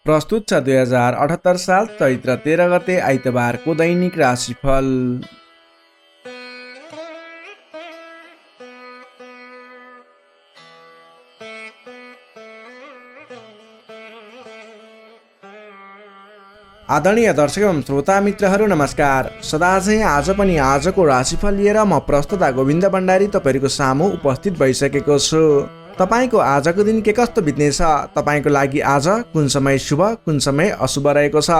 प्रस्तुत छ 2078 साल चैत्र 13 गते आइतबारको दैनिक राशिफल। आदरणीय दर्शक एवं श्रोता मित्रहरू नमस्कार। सदाझै आज पनि आजको राशिफल लिएर म प्रस्तुता गोविन्द भण्डारी तपाईहरुको सामु उपस्थित भइसकेको छु। तपाईको आजको दिन के कस्तो बित्नेछ, तपाईको लागि आज कुन समय शुभ कुन समय अशुभ रहेको छ,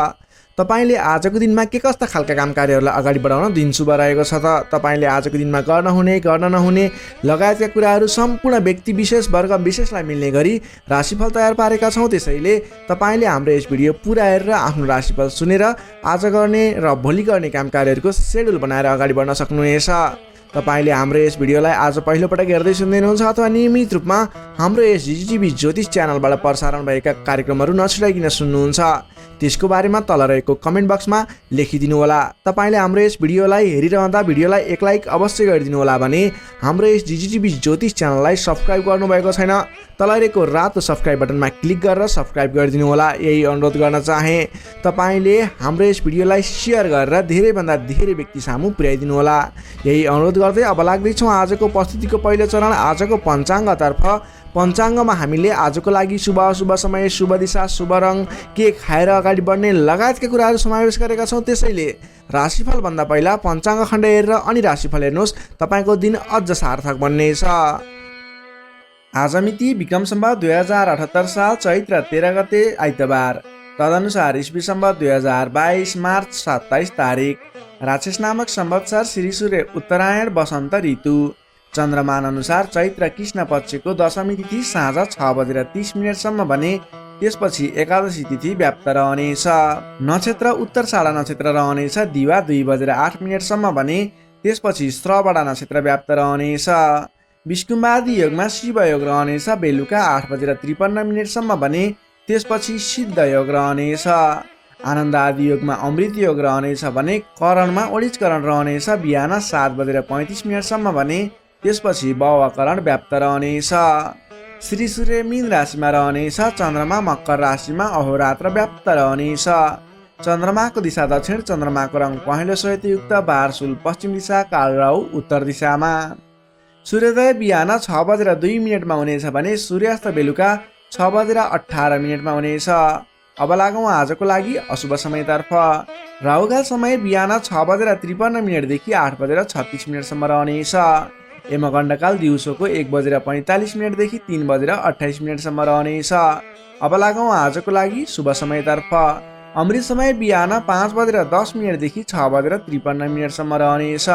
तपाईले आजको दिनमा के कस्ता खालका काम कार्यहरूलाई अगाडि बढाउन दिन शुभ रहेको छ त तपाईले आजको दिनमा गर्न हुने गर्न नहुने लगायतका कुराहरू सम्पूर्ण व्यक्ति विशेष वर्ग विशेषलाई मिल्ने गरी राशिफल तयार पारेका छौं। त्यसैले तपाईले हाम्रो यस भिडियो पुरा हेरेर आफ्नो राशिफल सुनेर आज गर्ने र भोलि गर्ने काम कार्यहरूको शेड्युल बनाएर अगाडि बढ्न सक्नुहुनेछ। तपाईले हाम्रो यस भिडियोलाई आज पहिलो पटक हेर्दै सुन्दै हुनुहुन्छ अथवा नियमित रूपमा हाम्रो यस जिजिटिभी ज्योतिष च्यानलबाट प्रसारण भएका कार्यक्रमहरू नछुटाइकिन सुन्नुहुन्छ, त्यसको बारेमा तल रहेको कमेन्ट बक्समा लेखिदिनु होला। तपाईले हाम्रो यस भिडियोलाई हेरिरहँदा भिडियोलाई एक लाइक अवश्य गरिदिनु होला भने हाम्रो यस जिजिटिभी ज्योतिष च्यानललाई सब्स्क्राइब गर्नुभएको छैन तल रहेको रातो सब्स्क्राइब बटनमा क्लिक गरेर सब्स्क्राइब गरिदिनु होला। यही अनुरोध गर्न चाहे। तपाईले हाम्रो यस भिडियोलाई शेयर गरेर धेरैभन्दा धेरै व्यक्ति सामु पुर्याइदिनु होला। यही अनुरोध गर्दै अब लाग्दैछौँ आजको प्रस्तुतिको पहिलो चरण आजको पञ्चाङ्गतर्फ। पञ्चाङ्गमा हामीले आजको लागि शुभ अशुभ समय, शुभ दिशा, शुभ रङ, के खाएर अगाडि बढ्ने लगायतका कुराहरू समावेश गरेका छौँ। त्यसैले राशिफल भन्दा पहिला पञ्चाङ्ग खण्ड हेरेर अनि राशिफल हेर्नुहोस्, तपाईको दिन अझ सार्थक बन्नेछ। आज मिति विक्रम सम्वत 2078 साल चैत्र 13 गते आइतबार, तदनुसार ईस्वी सम्वत 2022 मार्च 27 तारिक, राक्षस नामक संवत्सर श्री सूर्य उत्तरायण वसन्त ऋतु, चन्द्रमान अनुसार चैत्र कृष्ण पक्षको दशमी तिथि साँझ 6:30 सम्म भने त्यसपछि एकादशी तिथि व्याप्त रहनेछ। नक्षत्र उत्तरषाढा नक्षत्र रहनेछ दिवा 2:08 सम्म भने त्यसपछि श्रवणा नक्षत्र व्याप्त रहनेछ। विष्णुवादी योगमा शिव योग रहनेछ बेलुका 8:53 सम्म भने त्यसपछि सिद्ध योग रहनेछ। आनन्द आदि योगमा अमृत योग रहनेछ भने करणमा ओडिचकरण रहनेछ बिहान 7:35 सम्म भने त्यसपछि भवकरण व्याप्त रहनेछ। श्री सूर्य मीन राशिमा रहनेछ, चन्द्रमा मकर राशिमा अहोरात्र व्याप्त रहनेछ। चन्द्रमाको दिशा दक्षिण, चन्द्रमाको रङ पहेँलो श्वेतयुक्त बारसुल पश्चिम दिशा, कालराहु उत्तर दिशामा। सूर्योदय बिहान 6:02 हुनेछ भने सूर्यास्त बेलुका 6:18 हुनेछ। अब लागौँ आजको लागि अशुभ समयतर्फ। राहुकाल समय बिहान 6:53 देखि 8:36 सम्म रहनेछ। यमगण्डकाल दिउँसोको 1:45 देखि 3:28 सम्म रहनेछ। अब लागौँ आजको लागि शुभ समयतर्फ। अमृत समय बिहान 5:10 देखि 6:53 सम्म रहनेछ।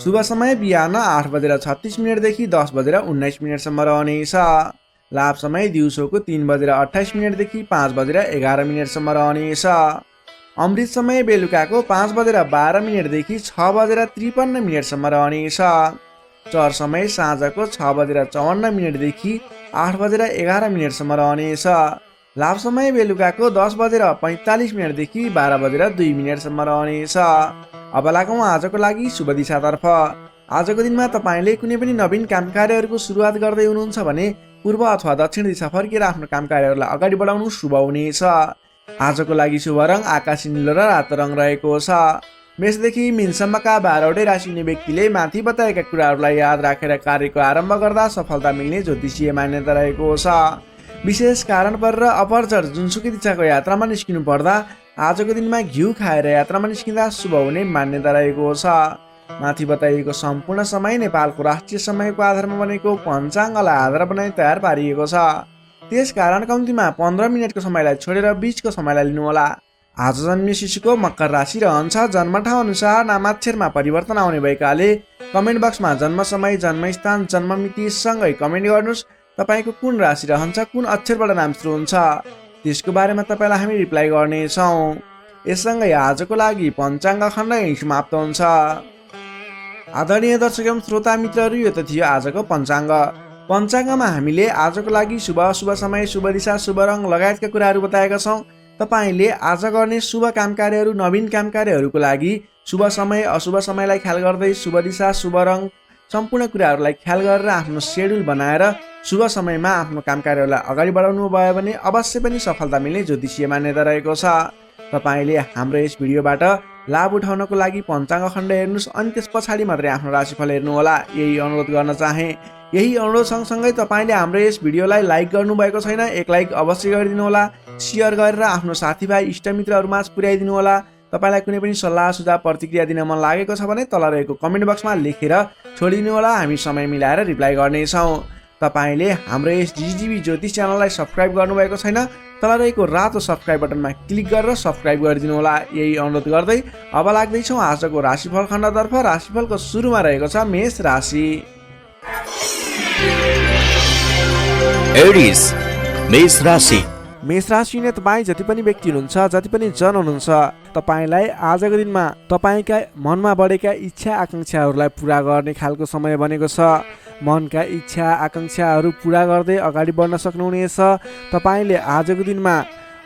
शुभ समय बिहान 8:36 देखि 10:19 सम्म रहनेछ। लाभ समय दिउँसोको 3:28 देखि 5:11 सम्म रहनेछ। अमृत समय बेलुकाको 5:12 देखि 6:53 सम्म रहनेछ। चर समय साँझको 6:54 देखि 8:11 सम्म रहनेछ। लाभ समय बेलुकाको 10:45 देखि 12:02 सम्म रहनेछ। अब लागौँ आजको लागि शुभ दिशातर्फ। आजको दिनमा तपाईले कुनै पनि नवीन काम कार्यहरूको सुरुवात गर्दै हुनुहुन्छ भने पूर्व अथवा दक्षिण दिशा फर्केर आफ्नो काम कार्यहरूलाई अगाडि बढाउनु शुभ हुनेछ। आजको लागि शुभ रङ आकाशी नीलो र रातो रङ रहेको छ। मेषदेखि मीनसम्मका 12वटै राशि हुने व्यक्तिले माथि बताएका कुराहरूलाई याद राखेर कार्यको आरम्भ गर्दा सफलता मिल्ने ज्योतिषीय मान्यता रहेको छ। विशेष कारण परेर अपरचर जुनसुकै दिशाको यात्रामा निस्किनु पर्दा आजको दिनमा घिउ खाएर यात्रामा निस्किँदा शुभ हुने मान्यता रहेको छ। माथि बताइएको सम्पूर्ण समय नेपालको राष्ट्रिय समयको आधारमा बनेको पञ्चाङ्गलाई आधार बनाई तयार पारिएको छ। त्यसकारण कम्तीमा 15 मिनटको समयलाई छोडेर बीचको समयलाई लिनुहोला। आज जन्मिए शिशुको मकर राशि रहन्छ। जन्मठाउँ अनुसार नामाक्षरमा परिवर्तन आउने भएकाले कमेन्ट बक्समा जन्म समय, जन्मस्थान, जन्ममिति सँगै कमेन्ट गर्नुहोस्। तपाईको कुन राशि रहन्छ, कुन अक्षरबाट नाम सुरु हुन्छ, त्यसको बारेमा तपाईलाई हामी रिप्लाई गर्नेछौँ। यससँगै आजको लागि पञ्चाङ्ग खण्ड यही समाप्त हुन्छ। आदरणीय दर्शक एवं श्रोता मित्रहरू, यो त थियो आजको पञ्चाङ्ग। पञ्चाङ्गमा हामीले आजको लागि शुभ अशुभ समय, शुभ दिशा, शुभ रङ लगायतका कुराहरू बताएका छौँ। तपाईले आज गर्ने शुभ काम कार्यहरू, नवीन काम कार्यहरूको लागि शुभ समय अशुभ समयलाई ख्याल गर्दै शुभ दिशा, शुभ रङ सम्पूर्ण कुराहरूलाई ख्याल गरेर आफ्नो सेड्युल बनाएर शुभ समयमा आफ्नो काम कार्यहरूलाई अगाडि बढाउनु भयो भने अवश्य पनि सफलता मिल्ने ज्योतिषीय मान्यता रहेको छ। तपाईँले हाम्रो यस भिडियोबाट लाभ उठाउनको लागि पञ्चाङ्ग खण्ड हेर्नुहोस् अनि त्यस पछाडि मात्रै आफ्नो राशिफल हेर्नुहोला, यही अनुरोध गर्न चाहे। यही अनुरोध सँगसँगै तपाईँले हाम्रो यस भिडियोलाई लाइक गर्नुभएको छैन, एक लाइक अवश्य गरिदिनु होला, सेयर गरेर आफ्नो साथीभाइ इष्टमित्रहरूमाझ पुर्याइदिनु होला। तपाईँलाई कुनै पनि सल्लाह सुझाव प्रतिक्रिया दिन मन लागेको छ भने तल रहेको कमेन्ट बक्समा लेखेर छोडिदिनु होला, हामी समय मिलाएर रिप्लाई गर्नेछौँ। तपाईँले हाम्रो यस जिजिबी ज्योतिष च्यानललाई सब्सक्राइब गर्नुभएको छैन, तल रहेको रातो सब्सक्राइब बटनमा क्लिक गरेर सब्सक्राइब गरिदिनु होला, यही अनुरोध गर्दै अब लाग्दैछौँ आजको राशिफल खण्डतर्फ। राशिफलको सुरुमा रहेको छ मेष राशि। एरिस मेष राशि। मेष राशिले तपाईँ जति पनि व्यक्ति हुनुहुन्छ, जति पनि जन हुनुहुन्छ, तपाईँलाई आजको दिनमा तपाईँका मनमा बढेका इच्छा आकाङ्क्षाहरूलाई पुरा गर्ने खालको समय बनेको छ। मनका इच्छा आकाङ्क्षाहरू पुरा गर्दै अगाडि बढ्न सक्नुहुनेछ। तपाईँले आजको दिनमा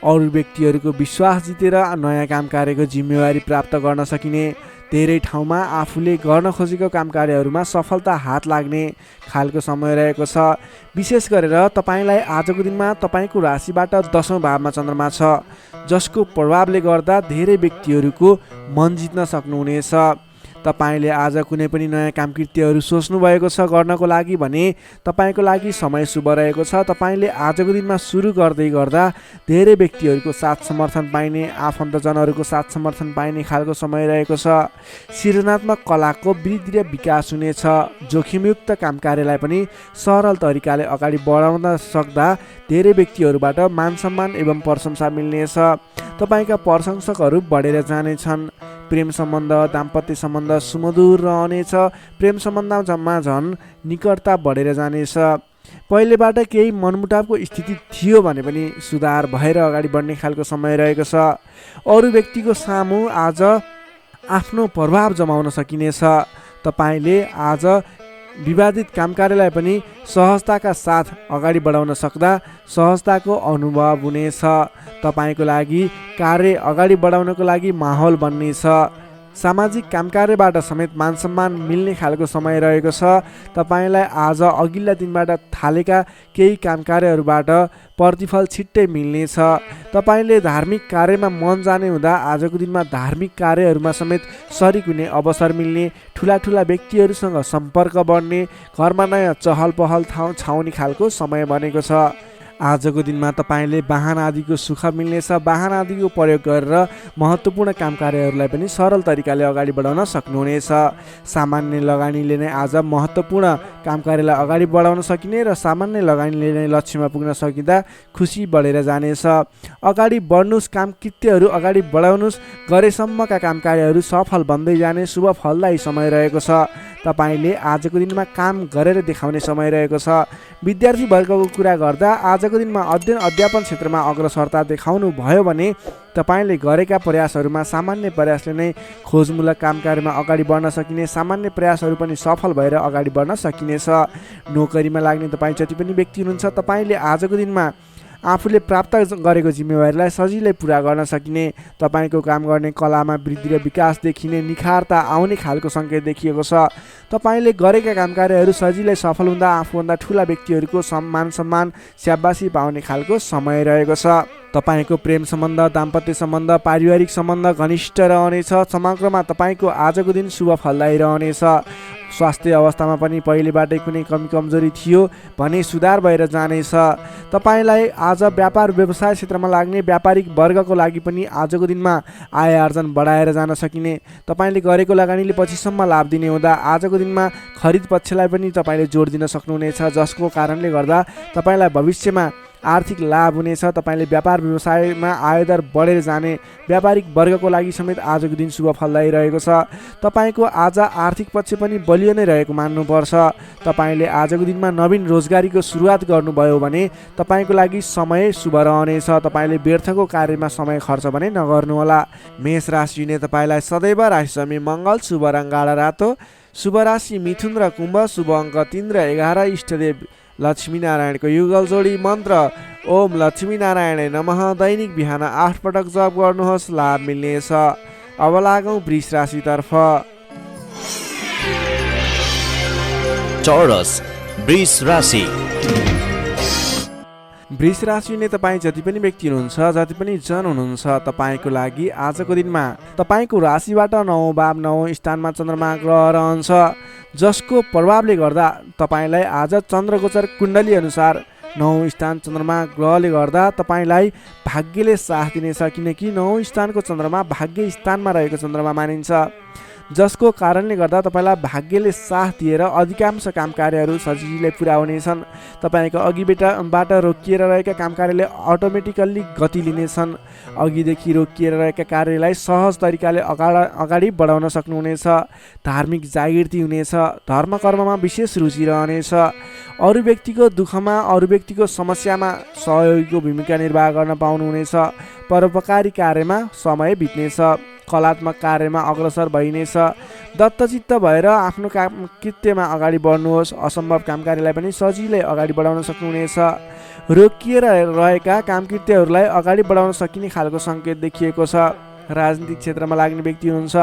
अरू व्यक्तिहरूको विश्वास जितेर नयाँ काम कार्यको जिम्मेवारी प्राप्त गर्न सकिने, धेरै ठाउँमा आफूले गर्न खोजेको काम कार्यहरूमा सफलता हात लाग्ने खालको समय रहेको छ। विशेष गरेर तपाईँलाई आजको दिनमा तपाईँको राशिबाट 10औं भावमा चन्द्रमा छ, जसको प्रभावले गर्दा धेरै व्यक्तिहरूको मन जित्न सक्नुहुनेछ। तपाईँले आज कुनै पनि नयाँ काम कृत्यहरू सोच्नु भएको छ गर्नको लागि भने तपाईँको लागि समय शुभ रहेको छ। तपाईँले आजको दिनमा सुरु गर्दै गर्दा धेरै व्यक्तिहरूको साथ समर्थन पाइने, आफन्तजनहरूको साथ समर्थन पाइने खालको समय रहेको छ। सृजनात्मक कलाको वृद्धि र विकास हुनेछ। जोखिमयुक्त काम कार्यलाई पनि सरल तरिकाले अगाडि बढाउन सक्दा धेरै व्यक्तिहरूबाट मान सम्मान एवं प्रशंसा मिल्नेछ। तपाईँका प्रशंसकहरू बढेर जानेछन्। प्रेम सम्बन्ध, दाम्पत्य सम्बन्ध सुमधुर रहनेछ। प्रेम सम्बन्धमा झन् निकटता बढेर जानेछ। पहिलेबाट केही मनमुटावको स्थिति थियो भने पनि सुधार भएर अगाडि बढ्ने खालको समय रहेको छ। अरू व्यक्तिको सामु आज आफ्नो प्रभाव जमाउन सकिनेछ। तपाईँले आज विवादित काम कार्यलाई पनि सहजताका साथ अगाडि बढाउन सक्दा सहजताको अनुभव हुनेछ। तपाईँको लागि कार्य अगाडि बढाउनको लागि माहौल बन्नेछ। सामाजिक काम कार्यबाट समेत मान सम्मान मिल्ने खालको समय रहेको छ। तपाईँलाई आज अघिल्ला दिनबाट थालेका केही काम कार्यहरूबाट प्रतिफल छिट्टै मिल्नेछ। तपाईँले धार्मिक कार्यमा मन जाने हुँदा आजको दिनमा धार्मिक कार्यहरूमा समेत सरिक हुने अवसर मिल्ने, ठुला ठुला व्यक्तिहरूसँग सम्पर्क बढ्ने, घरमा नयाँ चहल पहल छाउने खालको समय बनेको छ। आजको दिनमा तपाईँले वाहन आदिको सुख मिल्नेछ। वाहन आदिको प्रयोग गरेर महत्त्वपूर्ण काम कार्यहरूलाई पनि सरल तरिकाले अगाडि बढाउन सक्नुहुनेछ। सामान्य लगानीले नै आज महत्त्वपूर्ण काम कार्यलाई अगाडि बढाउन सकिने र सामान्य लगानीले नै लक्ष्यमा पुग्न सकिँदा खुसी बढेर जानेछ। अगाडि बढ्नुहोस्, काम कृत्यहरू अगाडि बढाउनुहोस्, गरेसम्मका काम कार्यहरू सफल बन्दै जाने शुभ फलदायी समय रहेको छ। तपाईँले आजको दिनमा काम गरेर देखाउने समय रहेको छ। विद्यार्थी वर्गको कुरा गर्दा आजको दिनमा अध्ययन अध्यापन क्षेत्रमा अग्रसरता देखाउनु भयो भने तपाईँले गरेका प्रयासहरूमा सामान्य प्रयासले नै खोजमूलक काम कार्यमा अगाडि बढ्न सकिने, सामान्य प्रयासहरू पनि सफल भएर अगाडि बढ्न सकिनेछ। नोकरीमा लाग्ने तपाईँ जति पनि व्यक्ति हुनुहुन्छ, तपाईँले आजको दिनमा आफूले प्राप्त गरेको जिम्मेवारीलाई सजिलै पुरा गर्न सकिने, तपाईँको काम गर्ने कलामा वृद्धि र विकास देखिने, निखारता आउने खालको सङ्केत देखिएको छ। तपाईँले गरेका काम कार्यहरू सजिलै सफल हुँदा आफूभन्दा ठुला व्यक्तिहरूको सम्मान स्याबासी पाउने खालको समय रहेको छ। तपाईँको प्रेम सम्बन्ध, दाम्पत्य सम्बन्ध, पारिवारिक सम्बन्ध घनिष्ठ रहनेछ। समग्रमा तपाईँको आजको दिन शुभ फलदायी रहनेछ। स्वास्थ्य अवस्थामा पनि पहिलेबाटै कुनै कमी कमजोरी थियो भने सुधार भएर जानेछ। तपाईँलाई आज व्यापार व्यवसाय क्षेत्रमा लाग्ने व्यापारिक वर्गको लागि पनि आजको दिनमा आय आर्जन बढाएर जान सकिने, तपाईँले गरेको लगानीले पछिसम्म लाभ दिने हुँदा आजको दिनमा खरिद पक्षलाई पनि तपाईँले जोड दिन सक्नुहुनेछ, जसको कारणले गर्दा तपाईँलाई भविष्यमा आर्थिक लाभ हुनेछ। तपाईँले व्यापार व्यवसायमा आयदर बढेर जाने, व्यापारिक वर्गको लागि समेत आजको दिन शुभ फलदायी रहेको छ। तपाईँको आज आर्थिक पक्ष पनि बलियो नै रहेको मान्नुपर्छ। तपाईँले आजको दिनमा नवीन रोजगारीको सुरुवात गर्नुभयो भने तपाईँको लागि समय शुभ रहनेछ। तपाईँले व्यर्थको कार्यमा समय खर्च भने नगर्नुहोला। मेष राशिले तपाईँलाई सदैव राशिसमी मङ्गल, शुभ रङ गाढा रातो, शुभ राशि मिथुन र कुम्भ, शुभ अङ्क 3 र 11, इष्टदेव लक्ष्मीनारायणको युगल जोडी मन्त्र ओम लक्ष्मीनारायण नमः। दैनिक बिहान 8 पटक जप गर्नुहोस्, लाभ मिल्नेछ। अब लागौँ वृष राशितर्फ। टोरस वृष राशि। वृष राशि हुने तपाईँ जति पनि व्यक्ति हुनुहुन्छ, जति पनि जन हुनुहुन्छ, तपाईँको लागि आजको दिनमा तपाईँको राशिबाट 9 भाव 9 स्थानमा चन्द्रमा ग्रह रहन्छ, जसको प्रभावले गर्दा तपाईँलाई आज चन्द्रगोचर कुण्डली अनुसार 9 स्थान चन्द्रमा ग्रहले गर्दा तपाईँलाई भाग्यले साथ दिनेछ, किनकि 9 स्थानको चन्द्रमा भाग्य स्थानमा रहेको चन्द्रमा मानिन्छ, जसको कारणले गर्दा तपाईँलाई भाग्यले साथ दिएर अधिकांश काम कार्यहरू सजिलै पुरा हुनेछन्। तपाईँको अघिबाट रोकिएर रहेका काम कार्यले अटोमेटिकल्ली गति लिनेछन्। अघिदेखि रोकिएर रहेका कार्यलाई सहज तरिकाले अगाडि बढाउन सक्नुहुनेछ। धार्मिक जागृति हुनेछ। धर्म कर्ममा विशेष रुचि रहनेछ। अरू व्यक्तिको दुःखमा, अरू व्यक्तिको समस्यामा सहयोगीको भूमिका निर्वाह गर्न पाउनुहुनेछ। परोपकारी कार्यमा समय बित्नेछ। कलात्मक कार्यमा अग्रसर भइनेछ। दत्तचित्त भएर आफ्नो काम कृत्यमा अगाडि बढ्नुहोस्। असम्भव काम कार्यलाई पनि सजिलै अगाडि बढाउन सक्नुहुनेछ। रोकिएर रहेका कामकृत्यहरूलाई अगाडि बढाउन सकिने खालको सङ्केत देखिएको छ। राजनीतिक क्षेत्रमा लाग्ने व्यक्ति हुनुहुन्छ,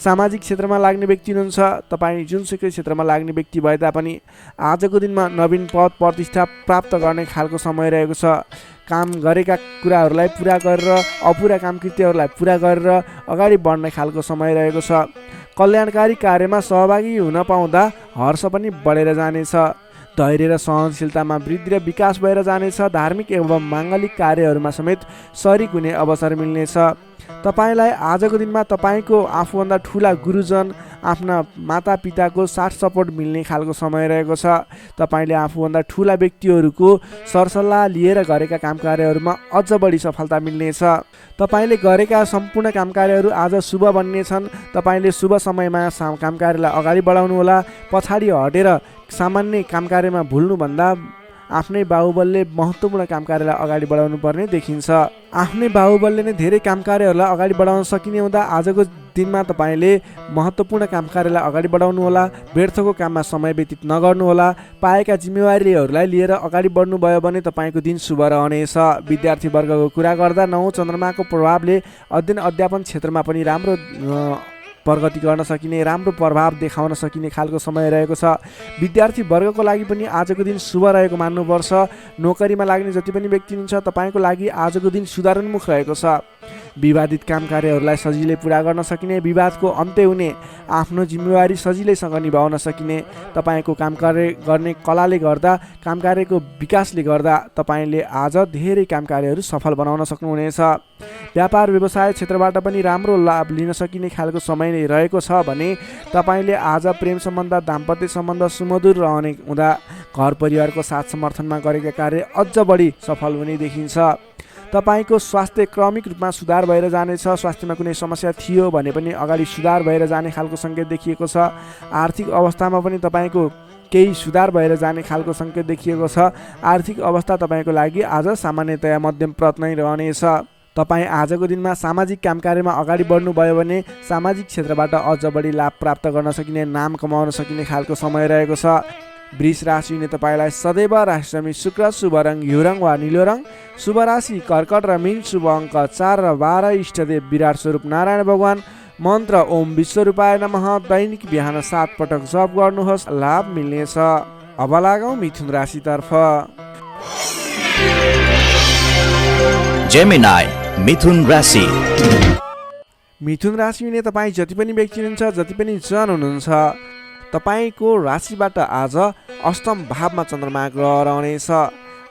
सामाजिक क्षेत्रमा लाग्ने व्यक्ति हुनुहुन्छ, तपाईँ जुनसुकै क्षेत्रमा लाग्ने व्यक्ति भए तापनि आजको दिनमा नवीन पद प्रतिष्ठा प्राप्त गर्ने खालको समय रहेको छ। काम गरेका कुराहरूलाई पुरा गरेर अपुरा कामकृत्यहरूलाई पुरा गरेर अगाडि बढ्ने खालको समय रहेको छ। कल्याणकारी कार्यमा सहभागी हुन पाउँदा हर्ष पनि बढेर जानेछ। धैर्य र सहनशीलतामा वृद्धि र विकास भएर जानेछ। धार्मिक एवं माङ्गलिक कार्यहरूमा समेत शरीक हुने अवसर मिल्नेछ। तपाईँलाई आजको दिनमा तपाईँको आफूभन्दा ठुला गुरुजन, आफ्ना मातापिताको साथ सपोर्ट मिल्ने खालको समय रहेको छ। तपाईँले आफूभन्दा ठुला व्यक्तिहरूको सरसल्लाह लिएर गरेका काम कार्यहरूमा अझ बढी सफलता मिल्नेछ। तपाईँले गरेका सम्पूर्ण काम कार्यहरू आज शुभ बन्नेछन्। तपाईँले शुभ समयमा काम कार्यलाई अगाडि बढाउनुहोला। पछाडि हटेर सामान्य काम कार्यमा भुल्नुभन्दा आफ्नै बाहुबलले महत्त्वपूर्ण काम कार्यलाई अगाडि बढाउनु पर्ने देखिन्छ। आफ्नै बाहुबलले नै धेरै काम कार्यहरूलाई अगाडि बढाउन सकिने हुँदा आजको दिनमा तपाईँले महत्त्वपूर्ण काम कार्यलाई अगाडि बढाउनुहोला। व्यर्थको काममा समय व्यतीत नगर्नुहोला। पाएका जिम्मेवारीहरूलाई लिएर अगाडि बढ्नुभयो भने तपाईँको दिन शुभ रहनेछ। विद्यार्थी वर्गको कुरा गर्दा 9 चन्द्रमाको प्रभावले अध्ययन अध्यापन क्षेत्रमा पनि राम्रो प्रगति गर्न सकिने, राम्रो प्रभाव देखाउन सकिने खालको समय रहेको छ। विद्यार्थी वर्गको लागि पनि आजको दिन शुभ रहेको मान्नुपर्छ। नोकरीमा लाग्ने जति पनि व्यक्ति हुनुहुन्छ, तपाईँको लागि आजको दिन सुधारोन्मुख रहेको छ। विवादित काम कार्यहरूलाई सजिलै पुरा गर्न सकिने, विवादको अन्त्य हुने, आफ्नो जिम्मेवारी सजिलैसँग निभाउन सकिने, तपाईँको काम कार्य गर्ने कलाले गर्दा, काम कार्यको विकासले गर्दा तपाईँले आज धेरै काम कार्यहरू सफल बनाउन सक्नुहुनेछ। व्यापार व्यवसाय क्षेत्रबाट पनि राम्रो लाभ लिन सकिने खालको समय नै रहेको छ भने तपाईँले आज प्रेम सम्बन्ध, दाम्पत्य सम्बन्ध सुमधुर रहने हुँदा घर परिवारको साथ समर्थनमा गरेका कार्य अझ बढी सफल हुने देखिन्छ। तपाईँको स्वास्थ्य क्रमिक रूपमा सुधार भएर जानेछ। स्वास्थ्यमा कुनै समस्या थियो भने पनि अगाडि सुधार भएर जाने खालको सङ्केत देखिएको छ। आर्थिक अवस्थामा पनि तपाईँको केही सुधार भएर जाने खालको सङ्केत देखिएको छ। आर्थिक अवस्था तपाईँको लागि आज सामान्यतया मध्यम प्रत नै रहनेछ। तपाईँ आजको दिनमा सामाजिक काम कार्यमा अगाडि बढ्नुभयो भने सामाजिक क्षेत्रबाट अझ बढी लाभ प्राप्त गर्न सकिने, नाम कमाउन सकिने खालको समय रहेको छ। वृष राशि हुने तपाईँलाई सदैव राशिसमी शुक्र, शुभ रङ घिउ रङ वा निलो रङ, शुभ राशि कर्कट र मीन, शुभ अङ्क 4 र 12, इष्टदेव विराट स्वरूप नारायण भगवान, मन्त्र ओम विश्वरूपाय नमः, दैनिक बिहान 7 पटक जप गर्नुहोस्, लाभ मिल्नेछ। अब लागौँ मिथुन राशितर्फ। जेमिनाई मिथुन राशि। मिथुन राशि हुने तपाईँ जति पनि व्यक्ति हुनुहुन्छ, जति पनि जन हुनुहुन्छ, तपाईँको राशिबाट आज अष्टम भावमा चन्द्रमा ग्रह रहनेछ।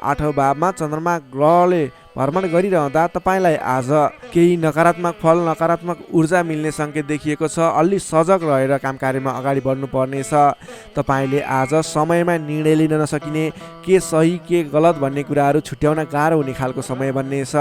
8औं भावमा चन्द्रमा ग्रहले भ्रमण गरिरहँदा तपाईँलाई आज केही नकारात्मक फल, नकारात्मक ऊर्जा मिल्ने सङ्केत देखिएको छ। अलि सजग रहेर काम कार्यमा अगाडि बढ्नुपर्नेछ। तपाईँले आज समयमा निर्णय लिन नसकिने, के सही के गलत भन्ने कुराहरू छुट्याउन गाह्रो हुने खालको समय बन्नेछ।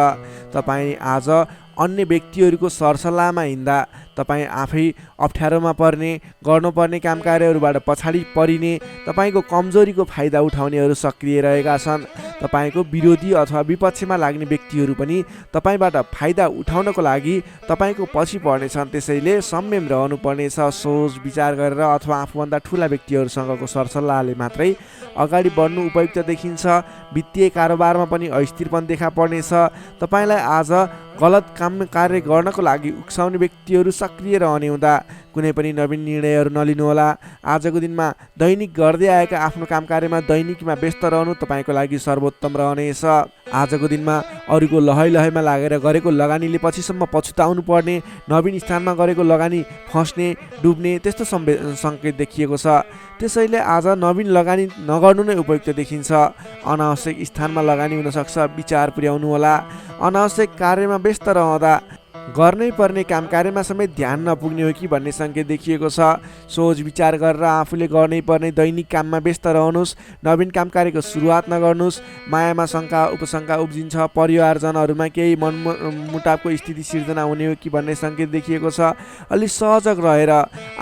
तपाईँ आज अन्य व्यक्तिहरूको सरसल्लाहमा हिँड्दा तपाईँ आफै अप्ठ्यारोमा पर्ने, गर्नुपर्ने काम कार्यहरूबाट पछाडि परिने, तपाईँको कमजोरीको फाइदा उठाउनेहरू सक्रिय रहेका छन्। तपाईँको विरोधी अथवा विपक्षमा लाग्ने व्यक्तिहरू पनि तपाईँबाट फाइदा उठाउनको लागि तपाईँको पछि पर्नेछन्। त्यसैले संयम रहनुपर्नेछ। सोच विचार गरेर अथवा आफूभन्दा ठुला व्यक्तिहरूसँगको सरसल्लाहले मात्रै अगाडि बढ्नु उपयुक्त देखिन्छ। वित्तीय कारोबारमा पनि अस्थिरपन देखा पर्नेछ। तपाईँलाई आज गलत काम कार्य गर्नको लागि उक्साउने व्यक्तिहरू सक्रिय रहने हुँदा कुनै पनि नवीन निर्णयहरू नलिनुहोला। आजको दिनमा दैनिक गर्दै आएका आफ्नो काम कार्यमा दैनिकीमा व्यस्त रहनु तपाईँको लागि सर्वोत्तम रहनेछ। आजको दिनमा अरूको लहैमा लागेर गरेको लगानीले पछिसम्म पछुताउनु पर्ने, नवीन स्थानमा गरेको लगानी फस्ने डुब्ने त्यस्तो सङ्केत देखिएको छ। त्यसैले आज नवीन लगानी नगर्नु नै उपयुक्त देखिन्छ। अनावश्यक स्थानमा लगानी हुनसक्छ, विचार पुर्याउनु होला। अनावश्यक कार्यमा व्यस्त रहँदा गर्नै पर्ने काम कार्यमा समेत ध्यान नपुग्ने हो कि भन्ने सङ्केत देखिएको छ। सोच विचार गरेर आफूले गर्नै पर्ने दैनिक काममा व्यस्त रहनुहोस्। नवीन काम कार्यको सुरुवात नगर्नुहोस्। मायामा शङ्का उपशङ्का उब्जिन्छ। परिवारजनहरूमा केही मनमुटावको स्थिति सिर्जना हुने हो कि भन्ने सङ्केत देखिएको छ। अलि सहजग रहेर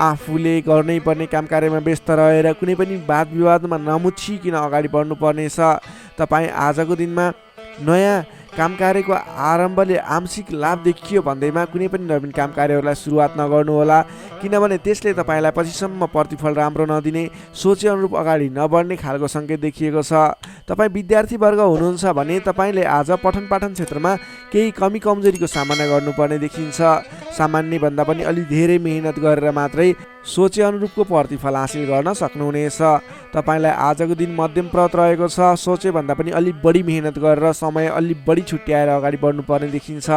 आफूले गर्नै पर्ने काम कार्यमा व्यस्त रहेर कुनै पनि वाद विवादमा नमुछिकन अगाडि बढ्नुपर्नेछ। तपाईँ आजको दिनमा नयाँ काम कार्यको आरम्भले आंशिक लाभ देखियो भन्दैमा कुनै पनि नवीन काम कार्यहरूलाई सुरुवात नगर्नुहोला, किनभने त्यसले तपाईँलाई पछिसम्म प्रतिफल राम्रो नदिने, सोचे अनुरूप अगाडि नबढ्ने खालको सङ्केत देखिएको छ। तपाईँ विद्यार्थी वर्ग हुनुहुन्छ भने तपाईँले आज पठन पाठन क्षेत्रमा केही कमी कमजोरीको सामना गर्नुपर्ने देखिन्छ। सामान्य भन्दा पनि अलि धेरै मेहनत गरेर मात्रै सोचे अनुरूपको प्रतिफल हासिल गर्न सक्नुहुनेछ। तपाईँलाई आजको दिन मध्यमप्रद रहेको छ। सोचे भन्दा पनि अलि बढी मेहनत गरेर समय अलि बढी छुट्याएर अगाडि बढ्नुपर्ने देखिन्छ।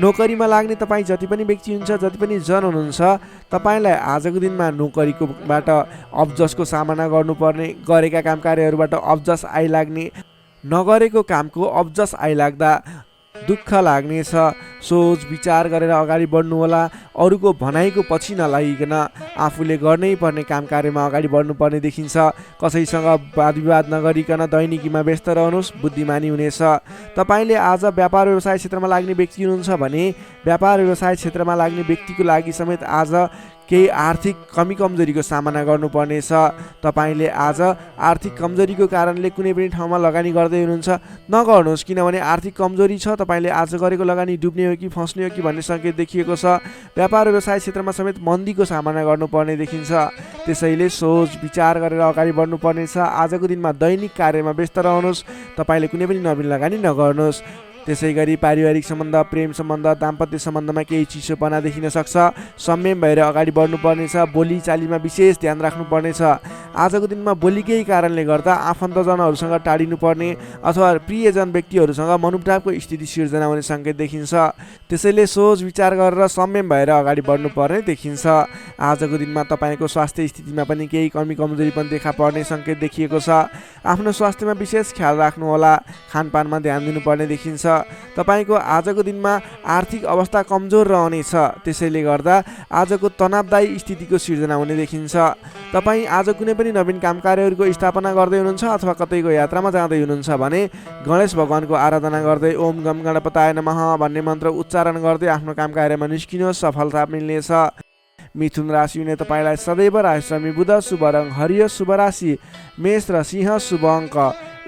नोकरीमा लाग्ने तपाईँ जति पनि व्यक्ति हुन्छ, जति पनि जन हुनुहुन्छ, तपाईँलाई आजको दिनमा नोकरीकोबाट अब्जसको सामना गर्नुपर्ने, गरेका काम कार्यहरूबाट अब्जस आइलाग्ने, नगरेको कामको अब्जस आइलाग्दा दुःख लाग्नेछ। सोच विचार गरेर अगाडि बढ्नुहोला। अरूको भनाइको पछि नलागिकन आफूले गर्नै पर्ने काम कार्यमा अगाडि बढ्नुपर्ने देखिन्छ। कसैसँग वाद विवाद नगरिकन दैनिकीमा व्यस्त रहनुहोस्, बुद्धिमानी हुनेछ। तपाईँले आज व्यापार व्यवसाय क्षेत्रमा लाग्ने व्यक्ति हुनुहुन्छ भने व्यापार व्यवसाय क्षेत्रमा लाग्ने व्यक्तिको लागि समेत आज केही आर्थिक कमी कमजोरीको सामना गर्नुपर्नेछ। तपाईँले आज आर्थिक कमजोरीको कारणले कुनै पनि ठाउँमा लगानी गर्दै हुनुहुन्छ, नगर्नुहोस्, किनभने आर्थिक कमजोरी छ। तपाईँले आज गरेको लगानी डुब्ने हो कि फस्ने हो कि भन्ने सङ्केत देखिएको छ। व्यापार व्यवसाय क्षेत्रमा समेत मन्दीको सामना गर्नुपर्ने देखिन्छ। त्यसैले सोच विचार गरेर अगाडि बढ्नुपर्नेछ। आजको दिनमा दैनिक कार्यमा व्यस्त रहनुहोस्। तपाईँले कुनै पनि नवीन लगानी नगर्नुहोस्। त्यसै गरी पारिवारिक सम्बन्ध, प्रेम सम्बन्ध, दाम्पत्य सम्बन्धमा केही चिसोपना देखिन सक्छ। संयम भएर अगाडि बढ्नुपर्नेछ। बोली चालीमा विशेष ध्यान राख्नुपर्नेछ। आजको दिनमा बोलीकै कारणले गर्दा आफन्तजनहरूसँग टाढिनुपर्ने अथवा प्रियजन व्यक्तिहरूसँग मनमुटावको स्थिति सिर्जना हुने सङ्केत देखिन्छ। त्यसैले सोच विचार गरेर संयम भएर अगाडि बढ्नुपर्ने देखिन्छ। आजको दिनमा तपाईँको स्वास्थ्य स्थितिमा पनि केही कमी कमजोरी पनि देखा पर्ने सङ्केत देखिएको छ। आफ्नो स्वास्थ्यमा विशेष ख्याल राख्नुहोला। खानपानमा ध्यान दिनुपर्ने देखिन्छ। तपाईँको आजको दिनमा आर्थिक अवस्था कमजोर रहनेछ। त्यसैले गर्दा आजको तनावदायी स्थितिको सिर्जना हुने देखिन्छ। तपाईँ आज कुनै पनि नवीन काम कार्यहरूको स्थापना गर्दै हुनुहुन्छ अथवा कतैको यात्रामा जाँदै हुनुहुन्छ भने गणेश भगवानको आराधना गर्दै ओम गम गणपताय नमः भन्ने मन्त्र उच्चारण गर्दै आफ्नो काम कार्यमा निस्किनुहोस्, सफलता मिल्नेछ। मिथुन राशि हुने तपाईँलाई सदैव राशि बुध शुभ रङ हरियो, शुभ राशि मेष र सिंह, शुभ अङ्क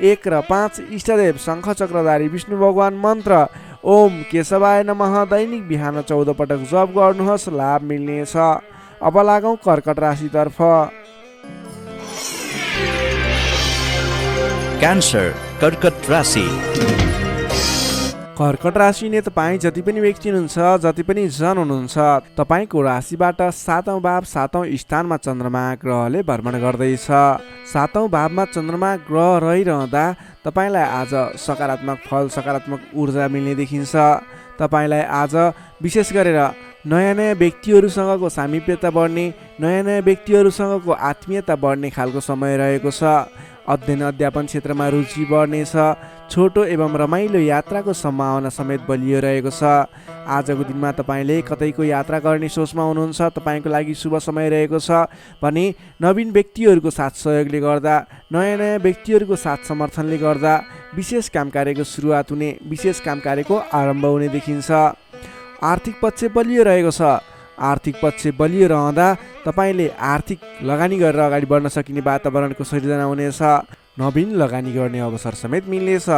1 र 5, इष्टदेव शङ्ख चक्रधारी विष्णु भगवान, मन्त्र ओम केशवाय नमः। दैनिक बिहान 14 पटक जप गर्नुहोस्, लाभ मिल्नेछ। अब लागौँ कर्कट राशितर्फ। क्यान्सर कर्कट राशि। कर्कट राशि ने तपाईँ जति पनि व्यक्ति हुनुहुन्छ, जति पनि जन हुनुहुन्छ, तपाईँको राशिबाट 7औं भाव 7औं स्थानमा चन्द्रमा ग्रहले भ्रमण गर्दैछ। 7औं भावमा चन्द्रमा ग्रह रहिरहँदा तपाईँलाई आज सकारात्मक फल, सकारात्मक ऊर्जा मिल्ने देखिन्छ। तपाईँलाई आज विशेष गरेर नयाँ नयाँ व्यक्तिहरूसँगको सामिप्यता बढ्ने, नयाँ नयाँ व्यक्तिहरूसँगको आत्मीयता बढ्ने खालको समय रहेको छ। अध्ययन अध्यापन क्षेत्रमा रुचि बढ्नेछ। छोटो एवं रमाइलो यात्राको सम्भावना समेत बलियो रहेको छ। आजको दिनमा तपाईँले कतैको यात्रा गर्ने सोचमा हुनुहुन्छ, तपाईँको लागि शुभ समय रहेको छ भने नवीन व्यक्तिहरूको साथ सहयोगले गर्दा, नयाँ नयाँ व्यक्तिहरूको साथ समर्थनले गर्दा विशेष काम कार्यको सुरुवात हुने, विशेष काम कार्यको आरम्भ हुने देखिन्छ। आर्थिक पक्ष बलियो रहेको छ। आर्थिक पक्ष बलियो रहँदा तपाईँले आर्थिक लगानी गरेर अगाडि बढ्न सकिने वातावरणको सृजना हुनेछ। नवीन लगानी गर्ने अवसर समेत मिल्नेछ।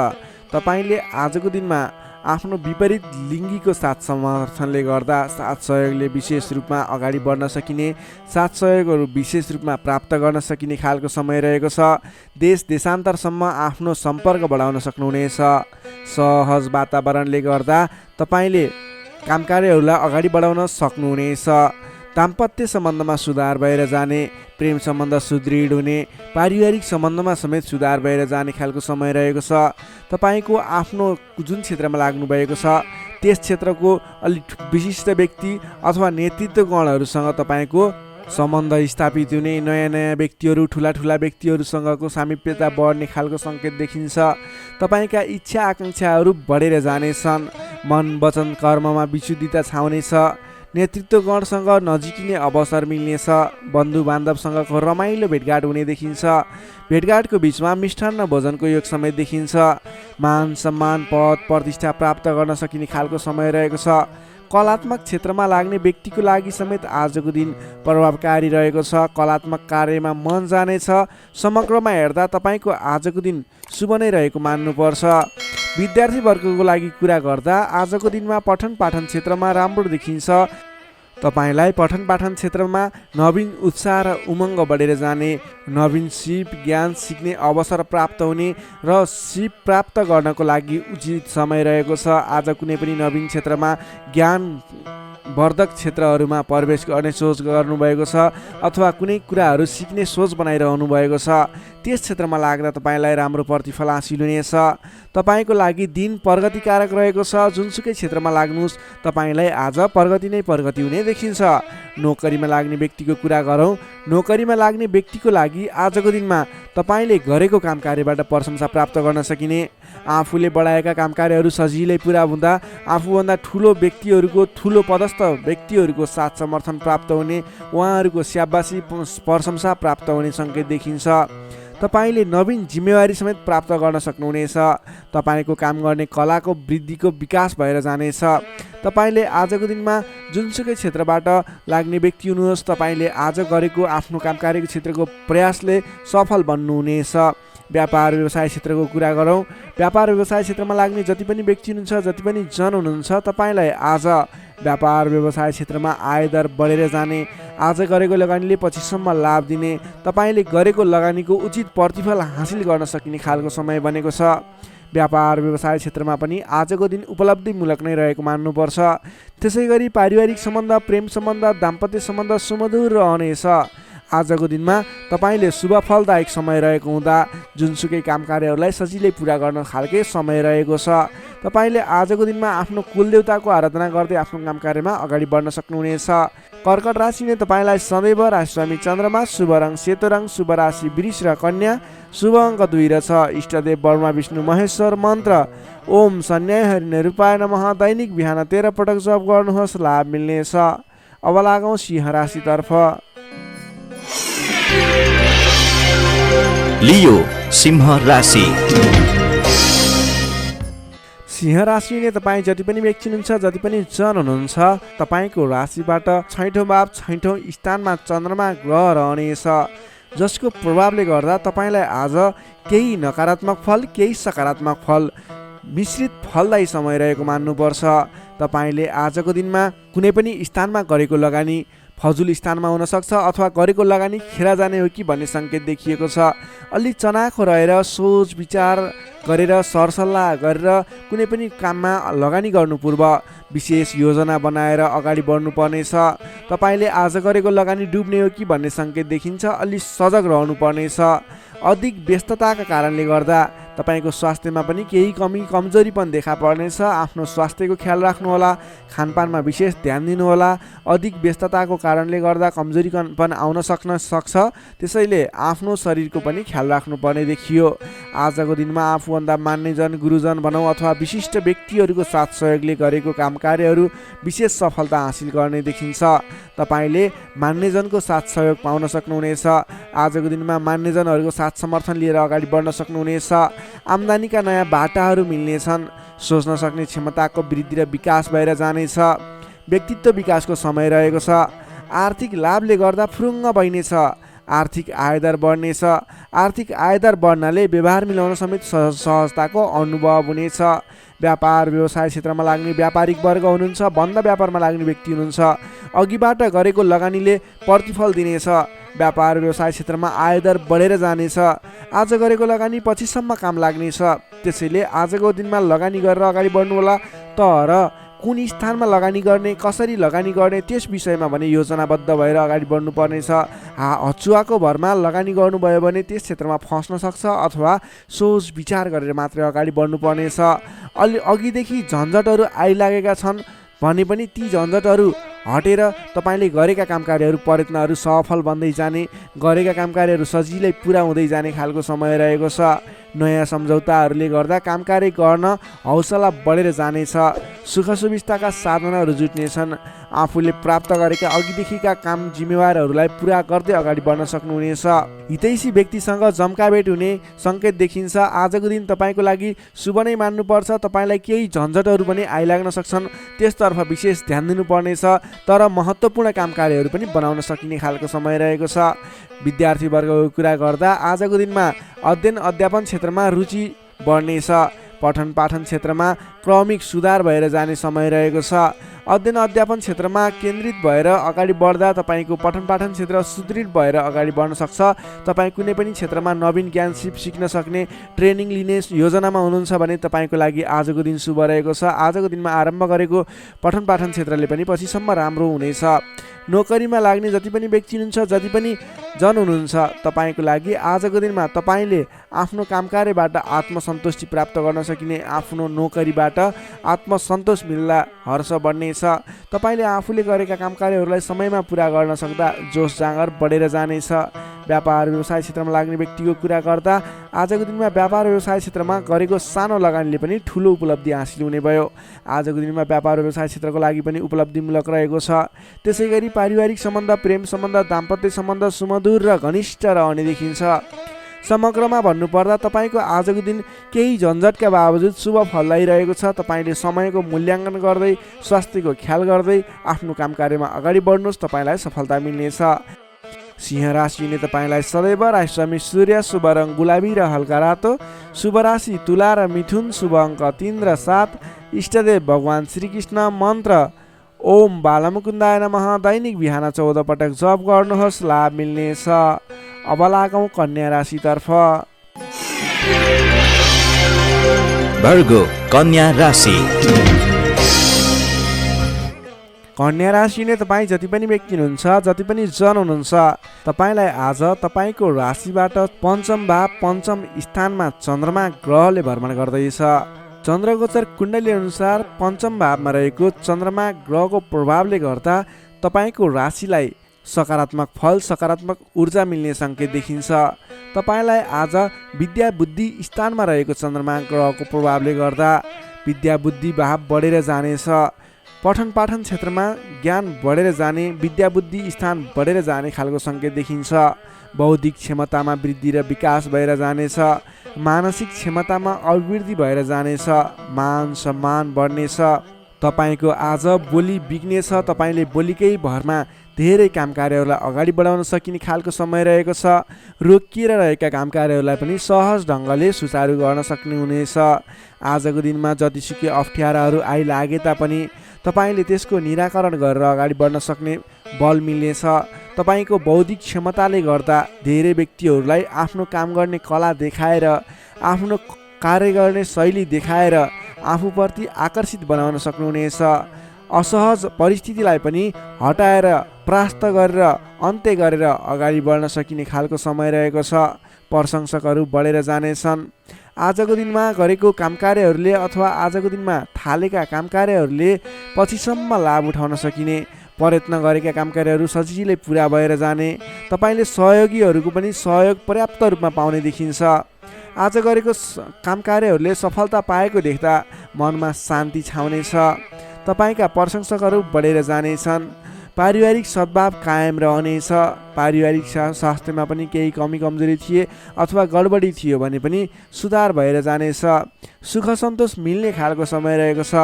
तपाईँले आजको दिनमा आफ्नो विपरीत लिङ्गीको साथ समर्थनले गर्दा साथ सहयोगले विशेष रूपमा अगाडि बढ्न सकिने, साथ सहयोगहरू विशेष रूपमा प्राप्त गर्न सकिने खालको समय रहेको छ। देश देशान्तरसम्म आफ्नो सम्पर्क बढाउन सक्नुहुनेछ। सहज वातावरणले गर्दा तपाईँले काम कार्यहरूलाई अगाडि बढाउन सक्नुहुनेछ। दाम्पत्य सम्बन्धमा सुधार भएर जाने, प्रेम सम्बन्ध सुदृढ हुने, पारिवारिक सम्बन्धमा समेत सुधार भएर जाने खालको समय रहेको छ। तपाईँको आफ्नो जुन क्षेत्रमा लाग्नुभएको छ त्यस क्षेत्रको अलिक विशिष्ट व्यक्ति अथवा नेतृत्व गणहरूसँग तपाईँको सम्बन्ध स्थापित हुने, नयाँ नयाँ व्यक्तिहरू, ठुला ठुला व्यक्तिहरूसँगको सामिप्यता बढ्ने खालको सङ्केत देखिन्छ। तपाईँका इच्छा आकाङ्क्षाहरू बढेर जानेछन्। मन वचन कर्ममा विशुद्धिता छाउनेछ। नेतृत्वगणसँग नजिकिने अवसर मिल्नेछ। बन्धु बान्धवसँगको रमाइलो भेटघाट हुने देखिन्छ। भेटघाटको बिचमा मिष्ठान्न भोजनको योग समेत देखिन्छ। मान सम्मान पद प्रतिष्ठा प्राप्त गर्न सकिने खालको समय रहेको छ। कलात्मक क्षेत्रमा लाग्ने व्यक्तिको लागि समेत आजको दिन प्रभावकारी रहेको छ। कलात्मक कार्यमा मन जानेछ। समग्रमा हेर्दा तपाईँको आजको दिन शुभ नै रहेको मान्नुपर्छ। विद्यार्थी वर्गको लागि कुरा गर्दा आजको दिनमा पठन पाठन क्षेत्रमा राम्रो देखिन्छ। तपाईँलाई पठन पाठन क्षेत्रमा नवीन उत्साह र उमङ्ग बढेर जाने, नवीन सिप ज्ञान सिक्ने अवसर प्राप्त हुने र सिप प्राप्त गर्नको लागि उचित समय रहेको छ। आज कुनै पनि नवीन क्षेत्रमा ज्ञान वर्धक क्षेत्रहरूमा प्रवेश गर्ने सोच गर्नुभएको छ अथवा कुनै कुराहरू सिक्ने सोच बनाइरहनु भएको छ। त्यस क्षेत्रमा लाग्दा तपाईँलाई राम्रो प्रतिफल हासिल हुनेछ। तपाईँको लागि दिन प्रगतिकारक रहेको छ। जुनसुकै क्षेत्रमा लाग्नुहोस् तपाईँलाई आज प्रगति नै प्रगति हुने देखिन्छ। नोकरीमा लाग्ने व्यक्तिको कुरा गरौँ। नोकरीमा लाग्ने व्यक्तिको लागि आजको दिनमा तपाईँले गरेको काम कार्यबाट प्रशंसा प्राप्त गर्न सकिने, आफूले बढाएका काम कार्यहरू सजिलै पुरा हुँदा आफूभन्दा ठुलो व्यक्तिहरूको, ठुलो पदस्थ व्यक्तिहरूको साथ समर्थन प्राप्त हुने, उहाँहरूको स्याबासी प्रशंसा प्राप्त हुने सङ्केत देखिन्छ। तपाईँले नवीन जिम्मेवारी समेत प्राप्त गर्न सक्नुहुनेछ। तपाईँको काम गर्ने कलाको वृद्धिको विकास भएर जानेछ। तपाईँले आजको दिनमा जुनसुकै क्षेत्रबाट लाग्ने व्यक्ति हुनुहोस्, तपाईँले आज गरेको आफ्नो काम कार्यको क्षेत्रको प्रयासले सफल बन्नुहुनेछ। व्यापार व्यवसाय क्षेत्रको कुरा गरौँ। व्यापार व्यवसाय क्षेत्रमा लाग्ने जति पनि व्यक्ति हुनुहुन्छ, जति पनि जन हुनुहुन्छ, तपाईँलाई आज व्यापार व्यवसाय क्षेत्रमा आयदर बढेर जाने, आज गरेको लगानीले पछिसम्म लाभ दिने, तपाईँले गरेको लगानीको उचित प्रतिफल हासिल गर्न सकिने खालको समय बनेको छ। व्यापार व्यवसाय क्षेत्रमा पनि आजको दिन उपलब्धिमूलक नै रहेको मान्नुपर्छ। त्यसै गरी पारिवारिक सम्बन्ध, प्रेम सम्बन्ध, दाम्पत्य सम्बन्ध सुमधुर रहनेछ। आजको दिनमा तपाईँले शुभ फलदायक समय रहेको हुँदा जुनसुकै काम कार्यहरूलाई सजिलै पुरा गर्न खालके समय रहेको छ। तपाईँले आजको दिनमा आफ्नो कुलदेवताको आराधना गर्दै आफ्नो काम कार्यमा अगाडि बढ्न सक्नुहुनेछ। कर्कट राशिले तपाईँलाई सदैव राशिस्वामी चन्द्रमा, शुभ रङ सेतो रङ, शुभ राशि वृष र कन्या, शुभ अङ्क 2 र 6, इष्टदेव ब्रह्मा विष्णु महेश्वर, मन्त्र ओम सन्याय हरि निरूपाय नमः। दैनिक बिहान 13 पटक जप गर्नुहोस्, लाभ मिल्नेछ। अब लागौँ सिंह राशितर्फ। लियो सिंह राशि। सिंह राशिले तपाईँ जति पनि व्यक्ति हुनुहुन्छ, जति पनि जन हुनुहुन्छ, तपाईँको राशिबाट 6औं भाव 6औं स्थानमा चन्द्रमा ग्रह रहनेछ, जसको प्रभावले गर्दा तपाईँलाई आज केही नकारात्मक फल, केही सकारात्मक फल मिश्रित फलदायी समय रहेको मान्नुपर्छ। तपाईँले आजको दिनमा कुनै पनि स्थानमा गरेको लगानी फजुल स्थानमा हुन सक्छ अथवा गरेको लगानी खेर जाने हो कि भन्ने सङ्केत देखिएको छ। अलि चनाखो रहेर सोच विचार गरेर सरसल्लाह गरेर कुनै पनि काममा लगानी गर्नु पूर्व विशेष योजना बनाएर अगाडि बढ्नुपर्नेछ। तपाईँले आज गरेको लगानी डुब्ने हो कि भन्ने सङ्केत देखिन्छ। अलि सजग रहनुपर्नेछ। अधिक व्यस्तताका कारणले गर्दा तपाईँको स्वास्थ्यमा पनि केही कमजोरी पनि देखा पर्नेछ। आफ्नो स्वास्थ्यको ख्याल राख्नुहोला, खानपानमा विशेष ध्यान दिनुहोला। अधिक व्यस्तताको कारणले गर्दा कमजोरीपन आउन सक्छ, त्यसैले आफ्नो शरीरको पनि ख्याल राख्नुपर्ने देखियो। आजको दिनमा आफूभन्दा मान्यजन, गुरुजन भनौँ अथवा विशिष्ट व्यक्तिहरूको साथ सहयोगले गरेको काम कार्यहरू विशेष सफलता हासिल गर्ने देखिन्छ। तपाईँले मान्यजनको साथ सहयोग पाउन सक्नुहुनेछ। आजको दिनमा मान्यजनहरूको साथ समर्थन लिएर अगाडि बढ्न सक्नुहुनेछ। आम्दानीका नयाँ बाटाहरू मिल्नेछन्। सोच्न सक्ने क्षमताको वृद्धि र विकास भएर जानेछ। व्यक्तित्व विकासको समय रहेको छ। आर्थिक लाभले गर्दा फुरुङ्ग बढ्नेछ। आर्थिक आयदर बढ्नेछ। आर्थिक आयदर बढ्नाले व्यवहार मिलाउन समेत सहजताको अनुभव हुनेछ। व्यापार व्यवसाय क्षेत्रमा लाग्ने व्यापारिक वर्ग हुनुहुन्छ, बन्द व्यापारमा लाग्ने व्यक्ति हुनुहुन्छ, अघिबाट गरेको लगानीले प्रतिफल दिनेछ। व्यापार व्यवसाय क्षेत्रमा आयदर बढेर जानेछ। आज गरेको लगानी पछिसम्म काम लाग्नेछ। त्यसैले आजको दिनमा लगानी गरेर अगाडि बढ्नुहोला। तर कुन स्थानमा लगानी गर्ने, कसरी लगानी गर्ने त्यस विषयमा भने योजनाबद्ध भएर अगाडि बढ्नुपर्नेछ। हचुवाको भरमा लगानी गर्नुभयो भने त्यस क्षेत्रमा फस्न सक्छ अथवा सोच विचार गरेर मात्रै अगाडि बढ्नुपर्नेछ। अघिदेखि झन्झटहरू आइलागेका छन् भने पनि ती झन्झटहरू हटेर तपाईँले गरेका काम कार्यहरू प्रयत्नहरू सफल बन्दै जाने, गरेका काम कार्यहरू सजिलै पुरा हुँदै जाने खालको समय रहेको छ। नयाँ सम्झौताहरूले गर्दा काम कार्य गर्न हौसला बढेर जानेछ। सुख सुविस्ताका साधनहरू जुट्नेछन्। आफूले प्राप्त गरेका अघिदेखिका काम जिम्मेवारहरूलाई पुरा गर्दै अगाडि बढ्न सक्नुहुनेछ। हितैषी व्यक्तिसँग जम्काभेट हुने सङ्केत देखिन्छ। आजको दिन तपाईँको लागि शुभ नै मान्नुपर्छ। तपाईँलाई केही झन्झटहरू पनि आइलाग्न सक्छन्, त्यसतर्फ विशेष ध्यान दिनुपर्नेछ। तर महत्त्वपूर्ण काम कार्यहरू पनि बनाउन सकिने खालको समय रहेको छ। विद्यार्थीवर्गको कुरा गर्दा आजको दिनमा अध्ययन अध्यापन क्षेत्रमा रुचि बढ्नेछ। पठन पाठन क्षेत्रमा क्रमिक सुधार भएर जाने समय रहेको छ। अध्ययन अध्यापन क्षेत्रमा केन्द्रित भएर अगाडि बढ्दा तपाईँको पठन पाठन क्षेत्र सुदृढ भएर अगाडि बढ्न सक्छ। तपाईँ कुनै पनि क्षेत्रमा नवीन ज्ञान सिक्न सक्ने, ट्रेनिङ लिने योजनामा हुनुहुन्छ भने तपाईँको लागि आजको दिन शुभ रहेको छ। आजको दिनमा आरम्भ गरेको पठन पाठन क्षेत्रले पनि पछिसम्म राम्रो हुनेछ। नोकरीमा लाग्ने जति पनि व्यक्ति हुनुहुन्छ, जति पनि जन हुनुहुन्छ, तपाईँको लागि आजको दिनमा तपाईँले आफ्नो काम कार्यबाट आत्मसन्तुष्टि प्राप्त गर्न सकिने, आफ्नो नोकरीबाट आत्मसन्तोष मिल्दा हर्ष बढ्नेछ। तपाईँले आफूले गरेका काम कार्यहरूलाई समयमा पुरा गर्न सक्दा जोस जाँगर बढेर जानेछ। व्यापार व्यवसाय क्षेत्रमा लाग्ने व्यक्तिको कुरा गर्दा आजको दिनमा व्यापार व्यवसाय क्षेत्रमा गरेको सानो लगानीले पनि ठुलो उपलब्धि हासिल हुने भयो। आजको दिनमा व्यापार व्यवसाय क्षेत्रको लागि पनि उपलब्धिमूलक रहेको छ। त्यसै गरी पारिवारिक सम्बन्ध, प्रेम सम्बन्ध, दाम्पत्य सम्बन्ध सुमधुर र घनिष्ठ रहने देखिन्छ। समग्रमा भन्नुपर्दा तपाईँको आजको दिन केही झन्झटका बावजुद शुभ फल आइरहेको छ। तपाईँले समयको मूल्याङ्कन गर्दै, स्वास्थ्यको ख्याल गर्दै आफ्नो काम कार्यमा अगाडि बढ्नुहोस्, तपाईँलाई सफलता मिल्नेछ। सिंह राशिले तपाईँलाई सदैव राशिस्वामी सूर्य, शुभ रङ गुलाबी र हल्का रातो, शुभ राशि तुला र मिथुन, शुभ अङ्क 3 र 7, इष्टदेव भगवान् श्रीकृष्ण, मन्त्र ओम बालमुकुन्दाय नमः। दैनिक बिहान 14 पटक जप गर्नुहोस्, लाभ मिल्नेछ। अब लागौँ कन्या राशितर्फ। वर्गो कन्या राशि। कन्या राशिले तपाईँ जति पनि व्यक्ति हुनुहुन्छ, जति पनि जन हुनुहुन्छ, तपाईँलाई आज तपाईँको राशिबाट पञ्चम भाव पञ्चम स्थानमा चन्द्रमा ग्रहले भ्रमण गर्दैछ। चन्द्रगोचर कुण्डली अनुसार पञ्चम भावमा रहेको चन्द्रमा ग्रहको प्रभावले गर्दा तपाईँको राशिलाई सकारात्मक फल, सकारात्मक ऊर्जा मिल्ने सङ्केत देखिन्छ। तपाईँलाई आज विद्या बुद्धि स्थानमा रहेको चन्द्रमा ग्रहको प्रभावले गर्दा विद्या बुद्धि भाव बढेर जानेछ। पठन पाठन क्षेत्रमा ज्ञान बढेर जाने, विद्या बुद्धि स्थान बढेर जाने खालको सङ्केत देखिन्छ। बौद्धिक क्षमतामा वृद्धि र विकास भएर जानेछ। मानसिक क्षमतामा अभिवृद्धि भएर जानेछ। मान सम्मान बढ्नेछ। तपाईँको आज बोली बिग्नेछ। तपाईँले बोलीकै भरमा धेरै काम कार्यहरूलाई अगाडि बढाउन सकिने खालको समय रहेको छ। रोकिएर रहेका काम कार्यहरूलाई पनि सहज ढङ्गले सुचारू गर्न सक्ने हुनेछ। आजको दिनमा जतिसुकै अप्ठ्याराहरू आइलागे तापनि तपाईँले त्यसको निराकरण गरेर अगाडि बढ्न सक्ने बल मिल्नेछ। तपाईँको बौद्धिक क्षमताले गर्दा धेरै व्यक्तिहरूलाई आफ्नो काम गर्ने कला देखाएर, आफ्नो कार्य गर्ने शैली देखाएर आफूप्रति आकर्षित बनाउन सक्नुहुनेछ। असहज परिस्थितिलाई पनि हटाएर, परास्त गरेर, अन्त्य गरेर अगाडि बढ्न सकिने खालको समय रहेको छ। प्रशंसकहरू बढेर जानेछन्। आजको दिनमा गरेको काम कार्यहरूले अथवा आजको दिनमा थालेका काम कार्यहरूले पछिसम्म लाभ उठाउन सकिने, प्रयत्न गरेका काम कार्यहरू सजिलै पुरा भएर जाने, तपाईँले सहयोगीहरूको पनि सहयोग पर्याप्त रूपमा पाउने देखिन्छ। आज गरेको काम कार्यहरूले सफलता पाएको देख्दा मनमा शान्ति छाउनेछ। तपाईँका प्रशंसकहरू बढेर जानेछन्। पारिवारिक सद्भाव कायम रहनेछ। पारिवारिक स्वास्थ्यमा पनि केही कमी कमजोरी थिए अथवा गडबडी थियो भने पनि सुधार भएर जानेछ। सुख सन्तोष मिल्ने खालको समय रहेको छ।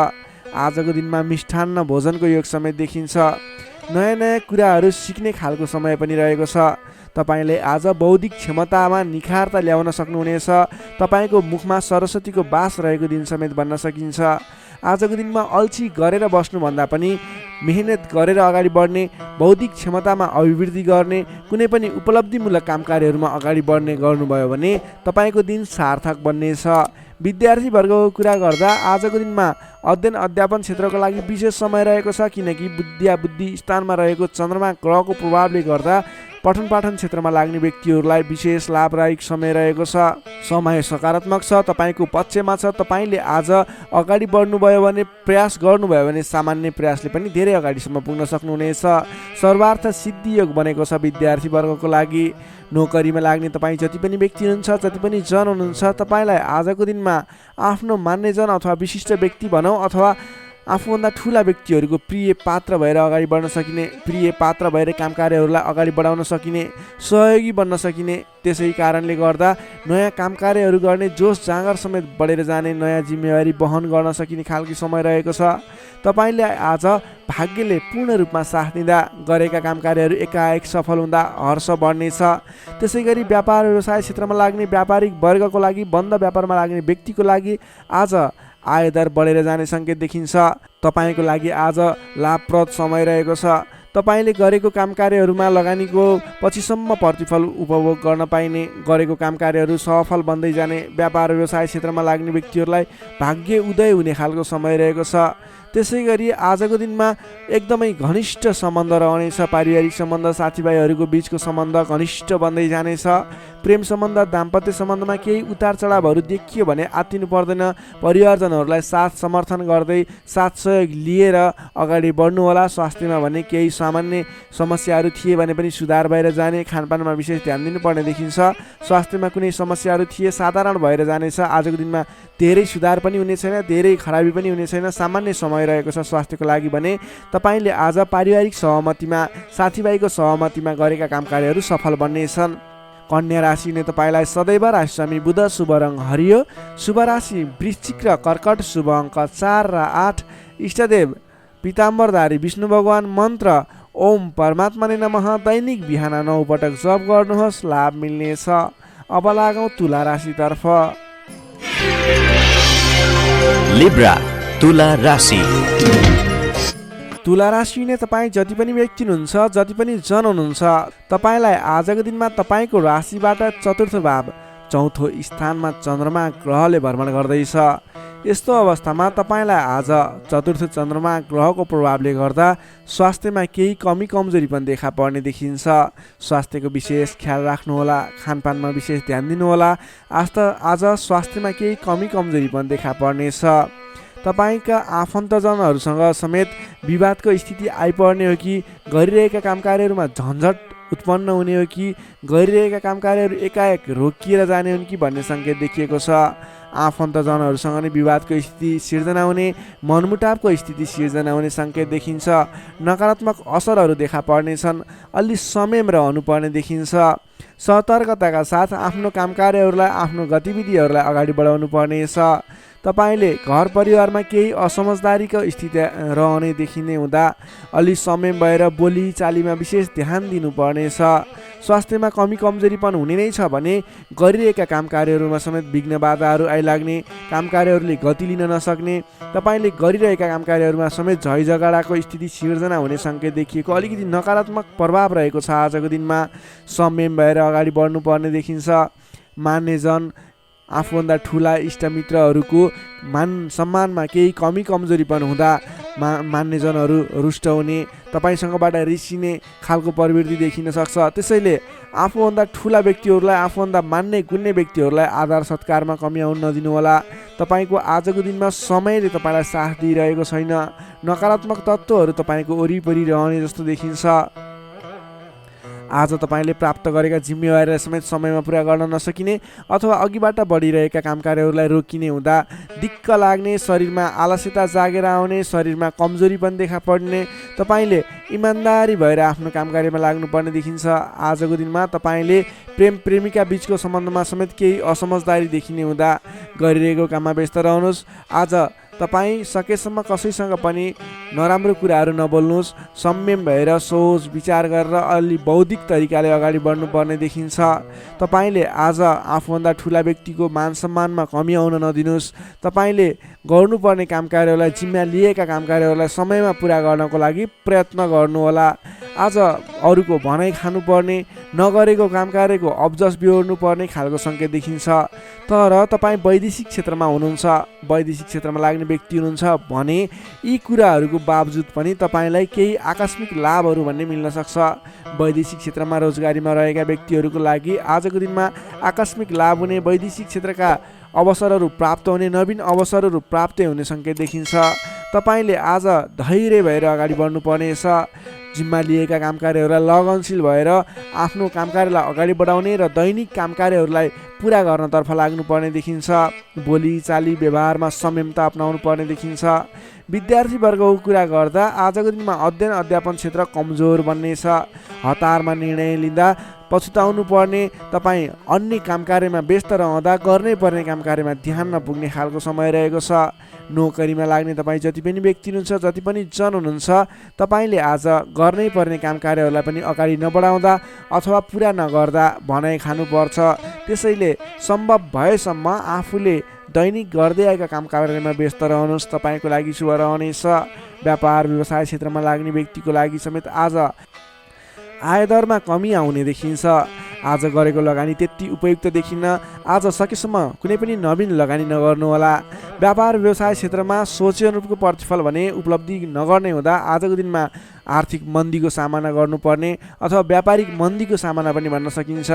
आजको दिनमा मिष्ठान्न भोजनको योग समेत देखिन्छ। नयाँ नयाँ कुराहरू सिक्ने खालको समय पनि रहेको छ। तपाईँले आज बौद्धिक क्षमतामा निखारता ल्याउन सक्नुहुनेछ। तपाईँको मुखमा सरस्वतीको बास रहेको दिन समेत भन्न सकिन्छ। आजको दिनमा अल्छी गरेर बस्नुभन्दा पनि मेहनत गरेर अगाडि बढ्ने, बौद्धिक क्षमतामा अभिवृद्धि गर्ने, कुनै पनि उपलब्धिमूलक काम कार्यहरूमा अगाडि बढ्ने गर्नुभयो भने तपाईँको दिन सार्थक बन्नेछ। विद्यार्थी वर्गको कुरा गर्दा आजको दिनमा अध्ययन अध्यापन क्षेत्रको लागि विशेष समय रहेको छ, किनकि बुद्धि स्थानमा रहेको चन्द्रमा ग्रहको प्रभावले गर्दा पठन पाठन क्षेत्रमा लाग्ने व्यक्तिहरूलाई विशेष लाभदायक समय रहेको छ। समय सकारात्मक छ, तपाईँको पक्षमा छ। तपाईँले आज अगाडि बढ्नुभयो भने, प्रयास गर्नुभयो भने सामान्य प्रयासले पनि धेरै अगाडिसम्म पुग्न सक्नुहुनेछ। सर्वार्थ सिद्धि योग बनेको छ विद्यार्थी वर्गको लागि। नोकरीमा लाग्ने तपाईँ जति पनि व्यक्ति हुनुहुन्छ, जति पनि जन हुनुहुन्छ, तपाईँलाई आजको दिनमा आफ्नो मान्यजन अथवा विशिष्ट व्यक्ति भनौँ अथवा आफूभन्दा ठुला व्यक्तिहरूको प्रिय पात्र भएर अगाडि बढ्न सकिने, प्रिय पात्र भएर काम कार्यहरूलाई अगाडि बढाउन सकिने, सहयोगी बन्न सकिने, त्यसै कारणले गर्दा नयाँ काम कार्यहरू गर्ने जोस जाँगर समेत बढेर जाने, नयाँ जिम्मेवारी वहन गर्न सकिने खालको समय रहेको छ। तपाईँले आज भाग्यले पूर्ण रूपमा साथ दिँदा गरेका काम कार्यहरू एकाएक सफल हुँदा हर्ष बढ्नेछ। त्यसै गरी व्यापार व्यवसाय क्षेत्रमा लाग्ने व्यापारिक वर्गको लागि, बन्द व्यापारमा लाग्ने व्यक्तिको लागि आज आयदर बढेर जाने सङ्केत देखिन्छ। तपाईँको लागि आज लाभप्रद समय रहेको छ। तपाईँले गरेको काम कार्यहरूमा लगानीको पछिसम्म प्रतिफल उपभोग गर्न पाइने, गरेको काम कार्यहरू सफल बन्दै जाने, व्यापार व्यवसाय क्षेत्रमा लाग्ने व्यक्तिहरूलाई भाग्य उदय हुने खालको समय रहेको छ। त्यसै गरी आजको दिनमा एकदमै घनिष्ठ सम्बन्ध रहनेछ। पारिवारिक सम्बन्ध, साथीभाइहरूको बिचको सम्बन्ध घनिष्ठ बन्दै जानेछ। प्रेम सम्बन्ध, दाम्पत्य सम्बन्धमा केही उतार चढावहरू देखियो भने आत्तिनु पर्दैन। परिवारजनहरूलाई साथ समर्थन गर्दै साथ सहयोग लिएर अगाडि बढ्नुहोला। स्वास्थ्यमा भने केही सामान्य समस्याहरू थिए भने पनि सुधार भएर जाने, खानपानमा विशेष ध्यान दिनुपर्ने देखिन्छ। स्वास्थ्यमा कुनै समस्याहरू थिए साधारण भएर जानेछ। आजको दिनमा धेरै सुधार पनि हुने छैन, धेरै खराबी पनि हुने छैन, सामान्य समय रहेको छ स्वास्थ्यको लागि भने। तपाईँले आज पारिवारिक सहमतिमा, साथीभाइको सहमतिमा गरेका काम कार्यहरू सफल बन्नेछन्। कन्या राशिले तपाईँलाई सदैव राशिस्वामी बुध, शुभ रङ हरियो, शुभ राशि वृश्चिक र कर्कट, शुभ अङ्क 4 र 8, इष्टदेव पीताम्बरधारी विष्णु भगवान, मन्त्र ओम परमात्मा ने नमः, दैनिक बिहान 9 पटक जप गर्नुहोस्, लाभ मिल्नेछ। अब लागौँ तुला राशितर्फ। लिब्रा तुला राशि। तुला राशि नै तपाईँ जति पनि व्यक्ति हुनुहुन्छ, जति पनि जन हुनुहुन्छ, तपाईँलाई आजको दिनमा तपाईँको राशिबाट चतुर्थ भाव, चौथो स्थानमा चन्द्रमा ग्रहले भ्रमण गर्दैछ। यस्तो अवस्थामा तपाईँलाई आज चतुर्थ चन्द्रमा ग्रहको प्रभावले गर्दा स्वास्थ्यमा केही कमी कमजोरी पनि देखा पर्ने देखिन्छ। स्वास्थ्यको विशेष ख्याल राख्नुहोला, खानपानमा विशेष ध्यान दिनुहोला। आज स्वास्थ्यमा केही कमी कमजोरी पनि देखा पर्नेछ। तपाईँका आफन्तजनहरूसँग समेत विवादको स्थिति आइपर्ने हो कि गरिरहेका काम कार्यहरूमा झन्झट उत्पन्न हुने हो कि गरिरहेका काम कार्यहरू एकाएक रोकिएर जाने हुन् कि भन्ने सङ्केत देखिएको छ। आफन्तजनहरूसँग नै विवादको स्थिति सिर्जना हुने, मनमुटावको स्थिति सिर्जना हुने सङ्केत देखिन्छ। नकारात्मक असरहरू देखा पर्नेछन्। अलि संयम रहनुपर्ने देखिन्छ। सतर्कताका साथ आफ्नो काम कार्यहरूलाई, आफ्नो गतिविधिहरूलाई अगाडि बढाउनु पर्नेछ। तपाईँले घर परिवारमा केही असमझदारीको स्थिति रहने देखिने हुँदा अलि संयम भएर बोली चालीमा विशेष ध्यान दिनुपर्नेछ। स्वास्थ्यमा कमी कमजोरी पनि हुने नै छ भने गरिरहेका काम कार्यहरूमा समेत विघ्न बाधाहरू आइलाग्ने, काम कार्यहरूले गति लिन नसक्ने, तपाईँले गरिरहेका काम कार्यहरूमा समेत झैझगडाको स्थिति सिर्जना हुने सङ्केत देखिएको, अलिकति नकारात्मक प्रभाव रहेको छ। आजको दिनमा संयम भएर अगाडि बढ्नुपर्ने देखिन्छ। मान्यजन, आफूभन्दा ठुला इष्टमित्रहरूको मान सम्मानमा केही कमी कमजोरी पनि हुँदा मान्यजनहरू रुष्ट हुने, तपाईँसँगबाट रिसिने खालको प्रवृत्ति देखिन सक्छ। त्यसैले आफूभन्दा ठुला व्यक्तिहरूलाई, आफूभन्दा मान्ने गुन्ने व्यक्तिहरूलाई आदर सत्कारमा कमी आउन नदिनुहोला। तपाईँको आजको दिनमा समयले तपाईँलाई साथ दिइरहेको छैन। नकारात्मक तत्त्वहरू तपाईँको वरिपरि रहने जस्तो देखिन्छ। आज तपाईँले प्राप्त गरेका जिम्मेवारीलाई समेत समयमा पुरा गर्न नसकिने अथवा अघिबाट बढिरहेका काम कार्यहरूलाई रोकिने हुँदा दिक्क लाग्ने, शरीरमा आलस्यता जागेर आउने, शरीरमा कमजोरी पनि देखा पर्ने, तपाईँले इमान्दारी भएर आफ्नो काम कार्यमा लाग्नुपर्ने देखिन्छ। आजको दिनमा तपाईँले प्रेम प्रेमिका बिचको सम्बन्धमा समेत केही असमझदारी देखिने हुँदा गरिरहेको काममा व्यस्त रहनुहोस्। आज तपाईँ सकेसम्म कसैसँग पनि नराम्रो कुराहरू नबोल्नुहोस्। संयम भएर सोच विचार गरेर अलि बौद्धिक तरिकाले अगाडि बढ्नुपर्ने देखिन्छ। तपाईँले आज आफूभन्दा ठुला व्यक्तिको मान सम्मानमा कमी आउन नदिनुहोस्। तपाईँले गर्नुपर्ने काम कार्यहरूलाई, जिम्मा लिएका काम कार्यहरूलाई समयमा पुरा गर्नको लागि प्रयत्न गर्नुहोला। आज अरूको भनाइ खानुपर्ने, नगरेको काम कार्यको अब्जस बिहोर्नु पर्ने खालको सङ्केत देखिन्छ। तर तपाईँ वैदेशिक क्षेत्रमा हुनुहुन्छ, वैदेशिक क्षेत्रमा लाग्ने व्यक्ति हुनुहुन्छ भने यी कुराहरूको बावजुद पनि तपाईँलाई केही आकस्मिक लाभहरू भन्ने मिल्न सक्छ। वैदेशिक क्षेत्रमा रोजगारीमा रहेका व्यक्तिहरूको लागि आजको दिनमा आकस्मिक लाभ हुने, वैदेशिक क्षेत्रका अवसरहरू प्राप्त हुने, नवीन अवसरहरू प्राप्त हुने सङ्केत देखिन्छ। तपाईँले आज धैर्य भएर अगाडि बढ्नुपर्नेछ। जिम्मा लिएका काम कार्यहरूलाई लगनशील भएर आफ्नो काम कार्यलाई अगाडि बढाउने र दैनिक काम कार्यहरूलाई पुरा गर्नतर्फ लाग्नुपर्ने देखिन्छ। बोली चाली व्यवहारमा संयमता अपनाउनु पर्ने देखिन्छ। विद्यार्थी वर्गको कुरा गर्दा आजको दिनमा अध्ययन अध्यापन क्षेत्र कमजोर बन्नेछ। हतारमा निर्णय लिँदा पछुताउनु पर्ने, तपाईँ अन्य काम कार्यमा व्यस्त रहँदा गर्नै पर्ने काम कार्यमा ध्यान नपुग्ने खालको समय रहेको छ। नोकरीमा लाग्ने तपाईँ जति पनि व्यक्ति हुनुहुन्छ, जति पनि जन हुनुहुन्छ, तपाईँले आज गर्नै पर्ने काम कार्यहरूलाई पनि अगाडि नबढाउँदा अथवा पुरा नगर्दा भनाइ खानुपर्छ। त्यसैले सम्भव भएसम्म आफूले दैनिक गर्दै आएका काम कार्यमा व्यस्त रहनुहोस्, तपाईँको लागि शुभ रहनेछ। व्यापार व्यवसाय क्षेत्रमा लाग्ने व्यक्तिको लागि समेत आज आयदरमा कमी आउने देखिन्छ। आज गरेको लगानी त्यति उपयुक्त देखिन्न। आज सकेसम्म कुनै पनि नवीन लगानी नगर्नुहोला। व्यापार व्यवसाय क्षेत्रमा सोचे अनुरूपको प्रतिफल भने उपलब्धि नगर्ने हुँदा आजको दिनमा आर्थिक मन्दीको सामना गर्नुपर्ने अथवा व्यापारिक मन्दीको सामना पनि भन्न सकिन्छ।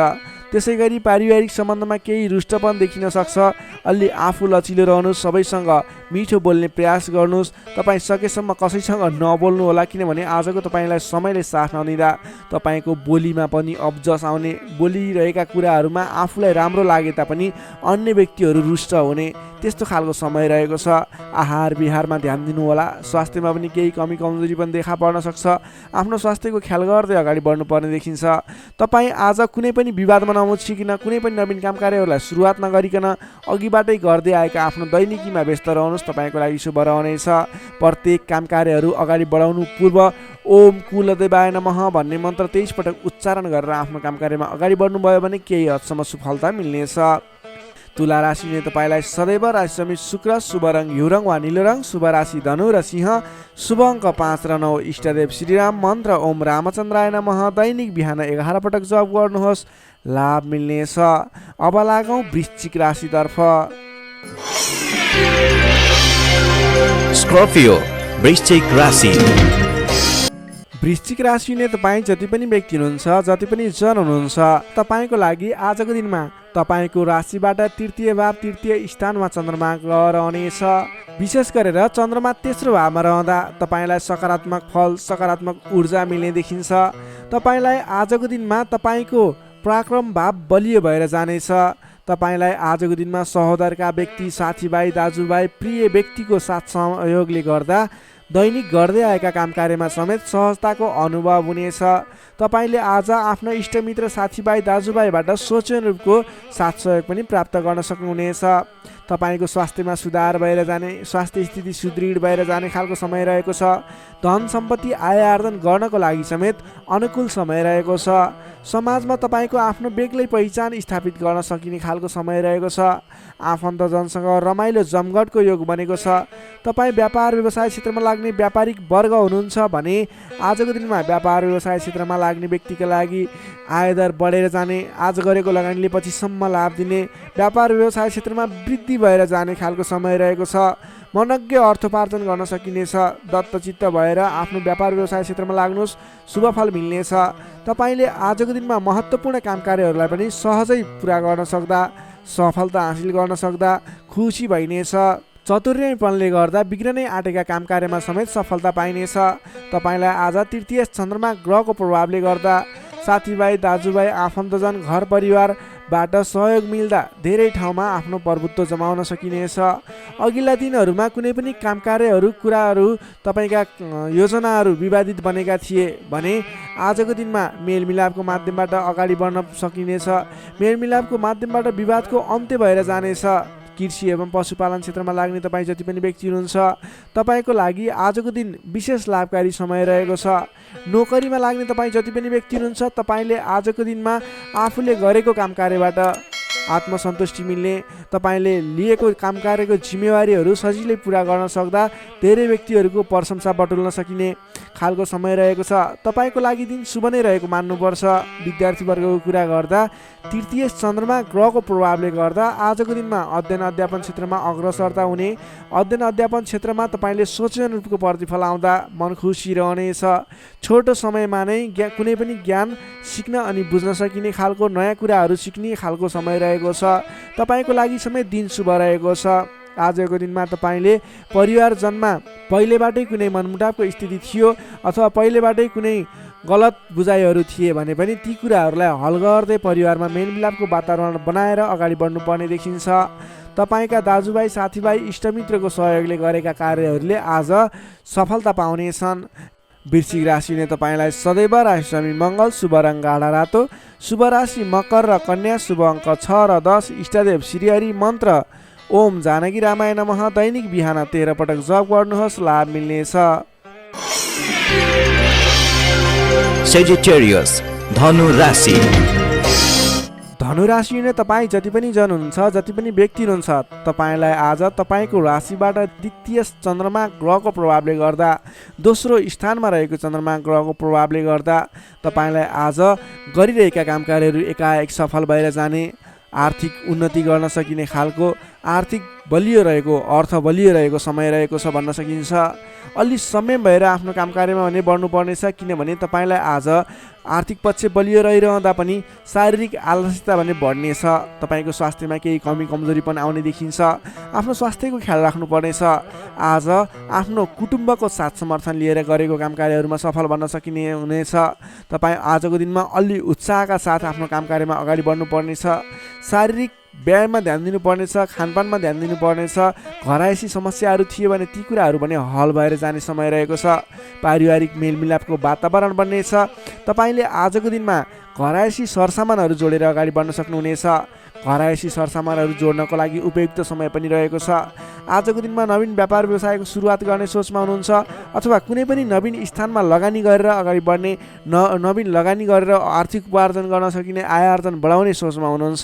त्यसै गरी पारिवारिक सम्बन्धमा केही रुष्टपन देखिन सक्छ। अलि आफू लचिलो रहनुहोस्, सबैसँग मिठो बोल्ने प्रयास गर्नुहोस्। तपाईँ सकेसम्म कसैसँग नबोल्नु होला, किनभने आजको तपाईँलाई समयले साथ नदिँदा तपाईँको बोलीमा पनि अब्जस आउने, बोलिरहेका कुराहरूमा आफूलाई राम्रो लागे तापनि अन्य व्यक्तिहरू रुष्ट हुने त्यस्तो खालको समय रहेको छ। आहार विहारमा ध्यान दिनु होला। स्वास्थ्यमा पनि केही कमी कमजोरी पनि देखा पर्न सक्छ। आफ्नो स्वास्थ्यको ख्याल गर्दै अगाडि बढ्नुपर्ने देखिन्छ। तपाईँ आज कुनै पनि विवादमा नमुचिकन, कुनै पनि नवीन काम कार्यहरूलाई सुरुवात नगरिकन अघिबाटै गर्दै आएका आफ्नो दैनिकीमा व्यस्त रहनुहोस्, तपाईँको लागि शुभ रहनेछ। प्रत्येक काम कार्यहरू अगाडि बढाउनु पूर्व ओम कुलदेवाय नमः भन्ने मन्त्र 23 पटक उच्चारण गरेर आफ्नो काम कार्यमा अगाडि बढ्नुभयो भने केही हदसम्म सफलता मिल्नेछ। तुला राशिले तपाईँलाई सदैव राशि समित शुक्र, शुभ रङ हिउरङ वा निलो रङ, शुभ राशि धनु र सिंह, शुभ अङ्क 5 र 9, इष्टदेव श्रीराम, मन्त्र ओम रामचन्द्राय नमः। दैनिक बिहान 11 पटक जप गर्नुहोस्, लाभ मिल्नेछ। अब लागौँ वृश्चिक राशितर्फ। स्कर्पियो वृश्चिक राशि। वृश्चिक राशिले तपाईँ जति पनि व्यक्ति हुनुहुन्छ, जति पनि जन हुनुहुन्छ, तपाईँको लागि आजको दिनमा तपाईँको राशिबाट तृतीय भाव, तृतीय स्थानमा चन्द्रमा ग्रह रहनेछ। विशेष गरेर चन्द्रमा तेस्रो भावमा रहँदा तपाईँलाई सकारात्मक फल, सकारात्मक ऊर्जा मिल्ने देखिन्छ। तपाईँलाई आजको दिनमा तपाईँको पराक्रम भाव बलियो भएर जानेछ। तपाईँलाई आजको दिनमा सहोदरका व्यक्ति, साथीभाइ, दाजुभाइ, प्रिय व्यक्तिको साथ सहयोगले गर्दा दैनिक गर्दै आएका काम कार्यमा समेत सहजताको अनुभव हुनेछ। तपाईँले आज आफ्नो इष्टमित्र, साथीभाइ, दाजुभाइबाट सोचे अनुरूपको साथ सहयोग पनि प्राप्त गर्न सक्नुहुनेछ। तपाईँको स्वास्थ्यमा सुधार भएर जाने, स्वास्थ्य स्थिति सुदृढ भएर जाने खालको समय रहेको छ। धन सम्पत्ति आय आर्जन गर्नको लागि समेत अनुकूल समय रहेको छ। समाजमा तपाईँको आफ्नो बेग्लै पहिचान स्थापित गर्न सकिने खालको समय रहेको छ। आफन्तजनसँग रमाइलो जमघटको योग बनेको छ। तपाईँ व्यापार व्यवसाय क्षेत्रमा लाग्ने व्यापारिक वर्ग हुनुहुन्छ भने आजको दिनमा व्यापार व्यवसाय क्षेत्रमा लाग्ने व्यक्तिका लागि आयदर बढेर जाने, आज गरेको लगानीले पछिसम्म लाभ दिने, व्यापार व्यवसाय क्षेत्रमा वृद्धि भएर जाने खालको समय रहेको छ। मनज्ञ अर्थोपार्जन गर्न सकिनेछ। दत्तचित्त भएर आफ्नो व्यापार व्यवसाय क्षेत्रमा लाग्नुहोस्, शुभ फल मिल्नेछ। तपाईँले आजको दिनमा महत्त्वपूर्ण काम कार्यहरूलाई पनि सहजै पुरा गर्न सक्दा, सफलता हासिल गर्न सक्दा खुसी भइनेछ। चतुर्यपनले गर्दा बिग्रनै आँटेका काम कार्यमा समेत सफलता पाइनेछ। तपाईँलाई आज तृतीय चन्द्रमा ग्रहको प्रभावले गर्दा साथीभाइ, दाजुभाइ, आफन्तजन, घर परिवारबाट सहयोग मिल्दा धेरै ठाउँमा आफ्नो प्रभुत्व जमाउन सकिनेछ। अघिल्ला दिनहरूमा कुनै पनि काम कार्यहरू, कुराहरू, तपाईँका योजनाहरू विवादित बनेका थिए भने आजको दिनमा मेलमिलापको माध्यमबाट अगाडि बढ्न सकिनेछ। मेलमिलापको माध्यमबाट विवादको अन्त्य भएर जानेछ। कृषि एवं पशुपालन क्षेत्रमा लाग्ने तपाईँ जति पनि व्यक्ति हुनुहुन्छ, तपाईँको लागि आजको दिन विशेष लाभकारी समय रहेको छ। नोकरीमा लाग्ने तपाईँ जति पनि व्यक्ति हुनुहुन्छ, तपाईँले आजको दिनमा आफूले गरेको काम कार्यबाट आत्मसन्तुष्टि मिल्ने, तपाईँले लिएको काम कार्यको जिम्मेवारीहरू सजिलै पुरा गर्न सक्दा धेरै व्यक्तिहरूको प्रशंसा बटुल्न सकिने खालको समय रहेको छ। तपाईँको लागि दिन शुभ नै रहेको मान्नुपर्छ। विद्यार्थीवर्गको कुरा गर्दा तृतीय चन्द्रमा ग्रहको प्रभावले गर्दा आजको दिनमा अध्ययन अध्यापन क्षेत्रमा अग्रसरता हुने, अध्ययन अध्यापन क्षेत्रमा तपाईँले सोचे अनुरूपको प्रतिफल आउँदा मन खुसी रहनेछ। छोटो समयमा नै कुनै पनि ज्ञान सिक्न अनि बुझ्न सकिने खालको नयाँ कुराहरू सिक्ने खालको समय रहेको छ। तपाईँको लागि समय दिन शुभ रहेको छ। आजको दिनमा तपाईँले परिवारजनमा पहिलेबाटै कुनै मनमुटावको स्थिति थियो अथवा पहिलेबाटै कुनै गलत बुझाइहरू थिए भने पनि ती कुराहरूलाई हल गर्दै परिवारमा मेलमिलापको वातावरण बनाएर अगाडि बढ्नुपर्ने देखिन्छ। तपाईँका दाजुभाइ साथीभाइ इष्टमित्रको सहयोगले गरेका कार्यहरूले आज सफलता पाउनेछन्। वृश्चिक राशिले तपाईँलाई सदैव राशिस्वामी मङ्गल, शुभ रङ गाढा रातो, शुभ राशि मकर र कन्या, शुभ अङ्क 6 र 10, इष्टदेव श्रीहरि, मन्त्र ओम जानकी रामाय नमः। दैनिक बिहान 13 पटक जप गर्नुहोस्, लाभ मिल्नेछ। Sagittarius, धनु राशि। धनु राशि नै तपाईँ जति पनि जन हुनुहुन्छ, जति पनि व्यक्ति हुनुहुन्छ, तपाईँलाई आज तपाईँको राशिबाट द्वितीय चन्द्रमा ग्रहको प्रभावले गर्दा, दोस्रो स्थानमा रहेको चन्द्रमा ग्रहको प्रभावले गर्दा तपाईँलाई आज गरिरहेका काम कार्यहरू एकाएक सफल भएर जाने, आर्थिक उन्नति गर्न सकिने खालको, आर्थिक बलियो रहेको, अर्थ बलियो रहेको समय रहेको छ भन्न सकिन्छ। अलि संयम भएर आफ्नो काम कार्यमा भने बढ्नुपर्नेछ, किनभने तपाईँलाई आज आर्थिक पक्ष बलियो रहिरहँदा पनि शारीरिक आलस्यता भने बढ्नेछ। तपाईँको स्वास्थ्यमा केही कमी कमजोरी पनि आउने देखिन्छ। आफ्नो स्वास्थ्यको ख्याल राख्नुपर्नेछ। आज आफ्नो कुटुम्बको साथ समर्थन लिएर गरेको काम कार्यहरूमा सफल बन्न सकिने हुनेछ। तपाईँ आजको दिनमा अलि उत्साहका साथ आफ्नो काम कार्यमा अगाडि बढ्नुपर्नेछ। शारीरिक व्यायाममा ध्यान दिनुपर्नेछ, खानपानमा ध्यान दिनुपर्नेछ। घरायसी समस्याहरू थिए भने ती कुराहरू पनि हल भएर जाने समय रहेको छ। पारिवारिक मेलमिलापको वातावरण बन्नेछ। तपाईँले आजको दिनमा घरायसी सरसामानहरू जोडेर अगाडि बढ्न सक्नुहुनेछ। घरायसी सरसामानहरू जोड्नको लागि उपयुक्त समय पनि रहेको छ। आजको दिनमा नवीन व्यापार व्यवसायको सुरुवात गर्ने सोचमा हुनुहुन्छ अथवा कुनै पनि नवीन स्थानमा लगानी गरेर अगाडि बढ्ने, नवीन लगानी गरेर आर्थिक उपार्जन गर्न सकिने, आय आर्जन बढाउने सोचमा हुनुहुन्छ।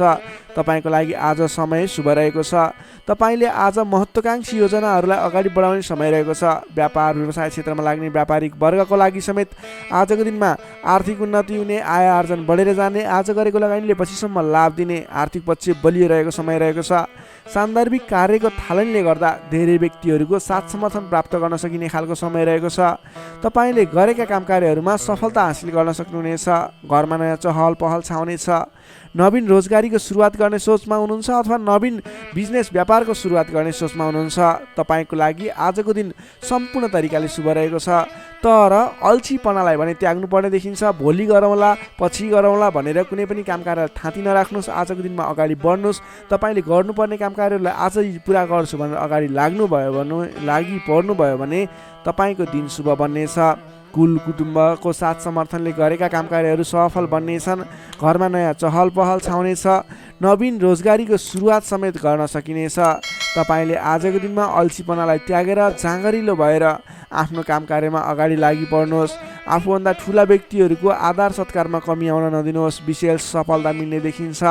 तपाईँको लागि आज समय शुभ रहेको छ। तपाईँले आज महत्त्वाकांक्षी योजनाहरूलाई अगाडि बढाउने समय रहेको छ। व्यापार व्यवसाय क्षेत्रमा लाग्ने व्यापारिक वर्गको लागि समेत आजको दिनमा आर्थिक उन्नति हुने, आय आर्जन बढेर जाने, आज गरेको लगानीले पछिसम्म लाभ दिने, आर्थिक पक्ष बलियो रहेको समय रहेको छ। सान्दर्भिक कार्यको थालनीले गर्दा धेरै व्यक्तिहरूको साथ समर्थन प्राप्त गर्न सकिने खालको समय रहेको छ। तपाईँले गरेका काम कार्यहरूमा सफलता हासिल गर्न सक्नुहुनेछ। घरमा नयाँ चहल पहल छाउनेछ। नवीन रोजगारीको सुरुवात गर्ने सोचमा हुनुहुन्छ अथवा नवीन बिजनेस व्यापारको सुरुवात गर्ने सोचमा हुनुहुन्छ। तपाईँको लागि आजको दिन सम्पूर्ण तरिकाले शुभ रहेको छ। तर अल्छीपनालाई भने त्याग्नुपर्ने देखिन्छ। भोलि गरौँला, पछि गरौँला भनेर कुनै पनि काम कार्य थाँती नराख्नुहोस्। आजको दिनमा अगाडि बढ्नुहोस्। तपाईँले गर्नुपर्ने काम कार्यहरूलाई आजै पुरा गर्छु भनेर अगाडि लागि पर्नुभयो भने तपाईँको दिन शुभ बन्नेछ। कुल कुटुम्बको साथ समर्थनले गरेका काम कार्यहरू सफल बन्नेछन्। घरमा नयाँ चहल पहल छाउनेछ। नवीन रोजगारीको सुरुवात समेत गर्न सकिनेछ। तपाईँले आजको दिनमा अल्छीपनालाई त्यागेर जाँगरिलो भएर आफ्नो काम कार्यमा अगाडि लागि पर्नुहोस्। आफूभन्दा ठुला व्यक्तिहरूको आदर सत्कारमा कमी आउन नदिनुहोस्। विशेष सफलता मिल्ने देखिन्छ।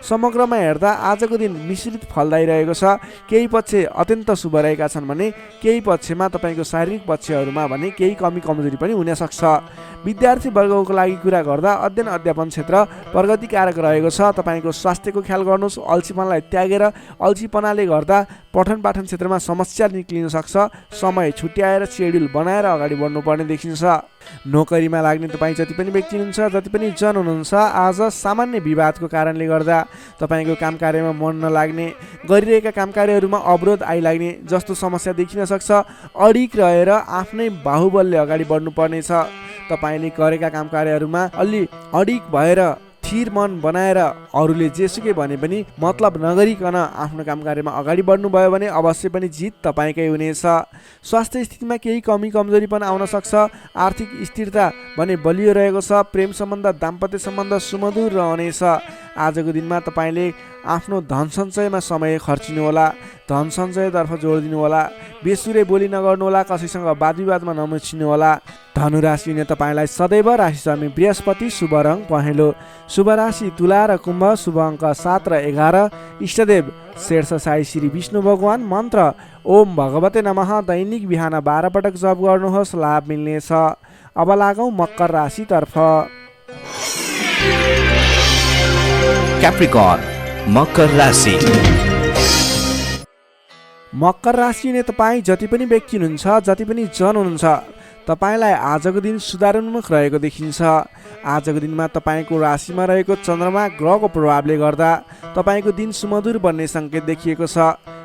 समग्रमा हेर्दा आजको दिन मिश्रित फलदायी रहेको छ। केही पक्ष अत्यन्त शुभ रहेका छन् भने केही पक्षमा तपाईँको शारीरिक पक्षहरूमा भने केही कमी कमजोरी पनि हुन सक्छ। विद्यार्थी वर्गको लागि कुरा गर्दा अध्ययन अध्यापन क्षेत्र प्रगतिकारक रहेको छ। तपाईँको स्वास्थ्यको ख्याल गर्नुहोस्। अल्छीपनालाई त्यागेर, अल्छीपनाले गर्दा पठन पाठन क्षेत्रमा समस्या निक्लिन सक्छ। समय छुट्याएर सेड्युल बनाएर अगाडि बढ्नुपर्ने देखिन्छ। नोकरीमा लाग्ने तपाईँ जति पनि व्यक्ति हुनुहुन्छ, जति पनि जन हुनुहुन्छ, आज सामान्य विवादको कारणले गर्दा तपाईँको काम कार्यमा मन नलाग्ने, गरिरहेका काम कार्यहरूमा अवरोध आइलाग्ने जस्तो समस्या देखिन सक्छ। अडिक रहेर आफ्नै बाहुबलले अगाडि बढ्नुपर्नेछ। तपाईँले गरेका काम कार्यहरूमा अलि अडिक भएर स्थिर मन बनाएर अरूले जेसुकै भने पनि मतलब नगरिकन आफ्नो काम कार्यमा अगाडि बढ्नुभयो भने अवश्य पनि जित तपाईँकै हुनेछ। स्वास्थ्य स्थितिमा केही कमी कमजोरी पनि आउन सक्छ। आर्थिक स्थिरता भने बलियो रहेको छ। प्रेम सम्बन्ध, दाम्पत्य सम्बन्ध सुमधुर रहनेछ। आजको दिनमा तपाईँले आफ्नो धन सञ्चयमा समय खर्चिनुहोला, धन सञ्चयतर्फ जोड दिनुहोला, बेसुरै बोली नगर्नुहोला, कसैसँग वादविवादमा नमुछिनुहोला। धनु राशिले तपाईँलाई सदैव राशिस्वामी बृहस्पति, शुभ रङ पहेँलो, शुभ राशि तुला र कुम्भ, शुभ अङ्क 7 र 11, इष्टदेव शेर्ष साई श्री विष्णु भगवान, मन्त्र ओम भगवते नमः, दैनिक बिहान 12 पटक जप गर्नुहोस्, लाभ मिल्नेछ। अब लागौँ मकर राशितर्फ। क्याप्रिकर्न मकर राशि। मकर राशिले तपाईँ जति पनि व्यक्ति हुनुहुन्छ, जति पनि जन हुनुहुन्छ, तपाईँलाई आजको दिन सुधारोन्मुख रहेको देखिन्छ। आजको दिनमा तपाईँको राशिमा रहेको चन्द्रमा ग्रहको प्रभावले गर्दा तपाईँको दिन सुमधुर बन्ने सङ्केत देखिएको छ।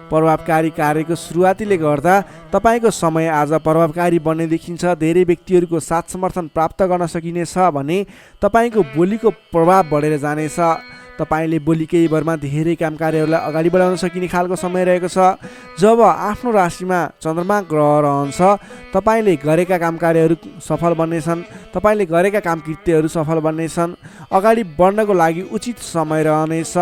प्रभावकारी कार्यको सुरुवातीले गर्दा तपाईँको समय आज प्रभावकारी बन्ने देखिन्छ। धेरै व्यक्तिहरूको साथ समर्थन प्राप्त गर्न सकिनेछ भने तपाईँको बोलीको प्रभाव बढेर जानेछ। तपाईँले बोली केही भरमा धेरै काम कार्यहरूलाई अगाडि बढाउन सकिने खालको समय रहेको छ। जब आफ्नो राशिमा चन्द्रमा ग्रह रहन्छ, तपाईँले गरेका काम कार्यहरू सफल बन्नेछन्, तपाईँले गरेका काम कृत्यहरू सफल बन्नेछन्। अगाडि बढ्नको लागि उचित समय रहनेछ।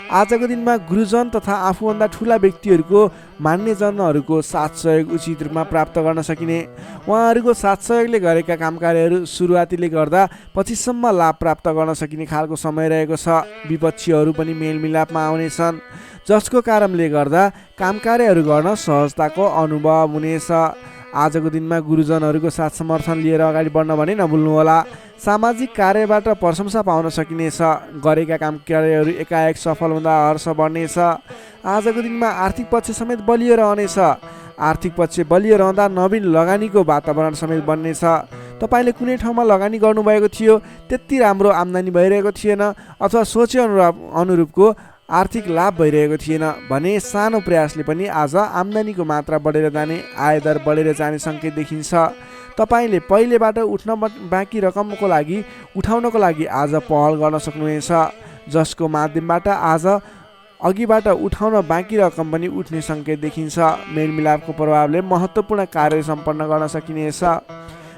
आजको दिनमा गुरुजन तथा आफूभन्दा ठुला व्यक्तिहरूको मान्यजनहरूको साथ सहयोग उचित रूपमा प्राप्त गर्न सकिने। उहाँहरूको साथ सहयोगले गरेका काम कार्यहरू सुरुवातीले गर्दा पछिसम्म लाभ प्राप्त गर्न सकिने खालको समय रहेको छ। विपक्षीहरू पनि मेलमिलापमा आउनेछन्, जसको कारणले गर्दा काम कार्यहरू गर्न सहजताको अनुभव हुनेछ। आजको दिनमा गुरुजनहरूको साथ समर्थन लिएर अगाडि बढ्न भने नभुल्नुहोला। सामाजिक कार्यबाट प्रशंसा पाउन सकिनेछ। गरेका काम कार्यहरू एकाएक सफल हुँदा हर्ष बढ्नेछ। आजको दिनमा आर्थिक पक्ष समेत बलियो रहनेछ। आर्थिक पक्ष बलियो रहँदा नवीन लगानीको वातावरण समेत बन्नेछ। तपाईँले कुनै ठाउँमा लगानी गर्नुभएको थियो, त्यति राम्रो आम्दानी भइरहेको थिएन अथवा सोचे अनुरूपको आर्थिक लाभ भइरहेको थिएन भने सानो प्रयासले पनि आज आम्दानीको मात्रा बढेर जाने, आयदर बढेर जाने सङ्केत देखिन्छ। तपाईँले पहिलेबाट बाँकी रकमको लागि उठाउनको लागि आज पहल गर्न सक्नुहुनेछ, जसको माध्यमबाट आज अघिबाट उठाउन बाँकी रकम पनि उठ्ने सङ्केत देखिन्छ। मेलमिलापको प्रभावले महत्त्वपूर्ण कार्य सम्पन्न गर्न सकिनेछ।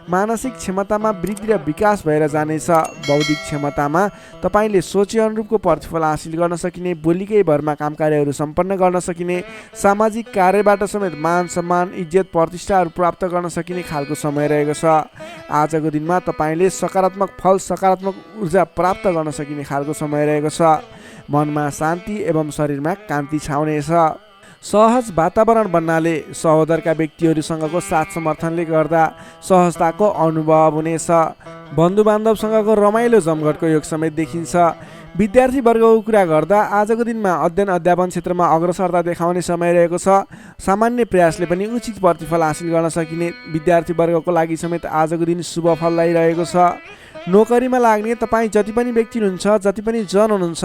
मानसिक क्षमतामा वृद्धि र विकास भएर जानेछ। बौद्धिक क्षमतामा तपाईँले सोचे अनुरूपको प्रतिफल हासिल गर्न सकिने, बोलीकै भरमा काम कार्यहरू सम्पन्न गर्न सकिने, सामाजिक कार्यबाट समेत मान सम्मान, इज्जत, प्रतिष्ठाहरू प्राप्त गर्न सकिने खालको समय रहेको छ। आजको दिनमा तपाईँले सकारात्मक फल, सकारात्मक ऊर्जा प्राप्त गर्न सकिने खालको समय रहेको छ। मनमा शान्ति एवं शरीरमा कान्ति छाउनेछ। सहज वातावरण बन्नाले सहोदरका व्यक्तिहरूसँगको साथ समर्थनले गर्दा सहजताको अनुभव हुनेछ। बन्धुबान्धवसँगको रमाइलो जमघटको योग समेत देखिन्छ। विद्यार्थी वर्गको कुरा गर्दा आजको दिनमा अध्ययन अध्यापन क्षेत्रमा अग्रसरता देखाउने समय रहेको छ। सामान्य प्रयासले पनि उचित प्रतिफल हासिल गर्न सकिने विद्यार्थी वर्गको लागि समेत आजको दिन शुभ फल ल्याइरहेको छ। नोकरीमा लाग्ने तपाईँ जति पनि व्यक्ति हुनुहुन्छ, जति पनि जन हुनुहुन्छ,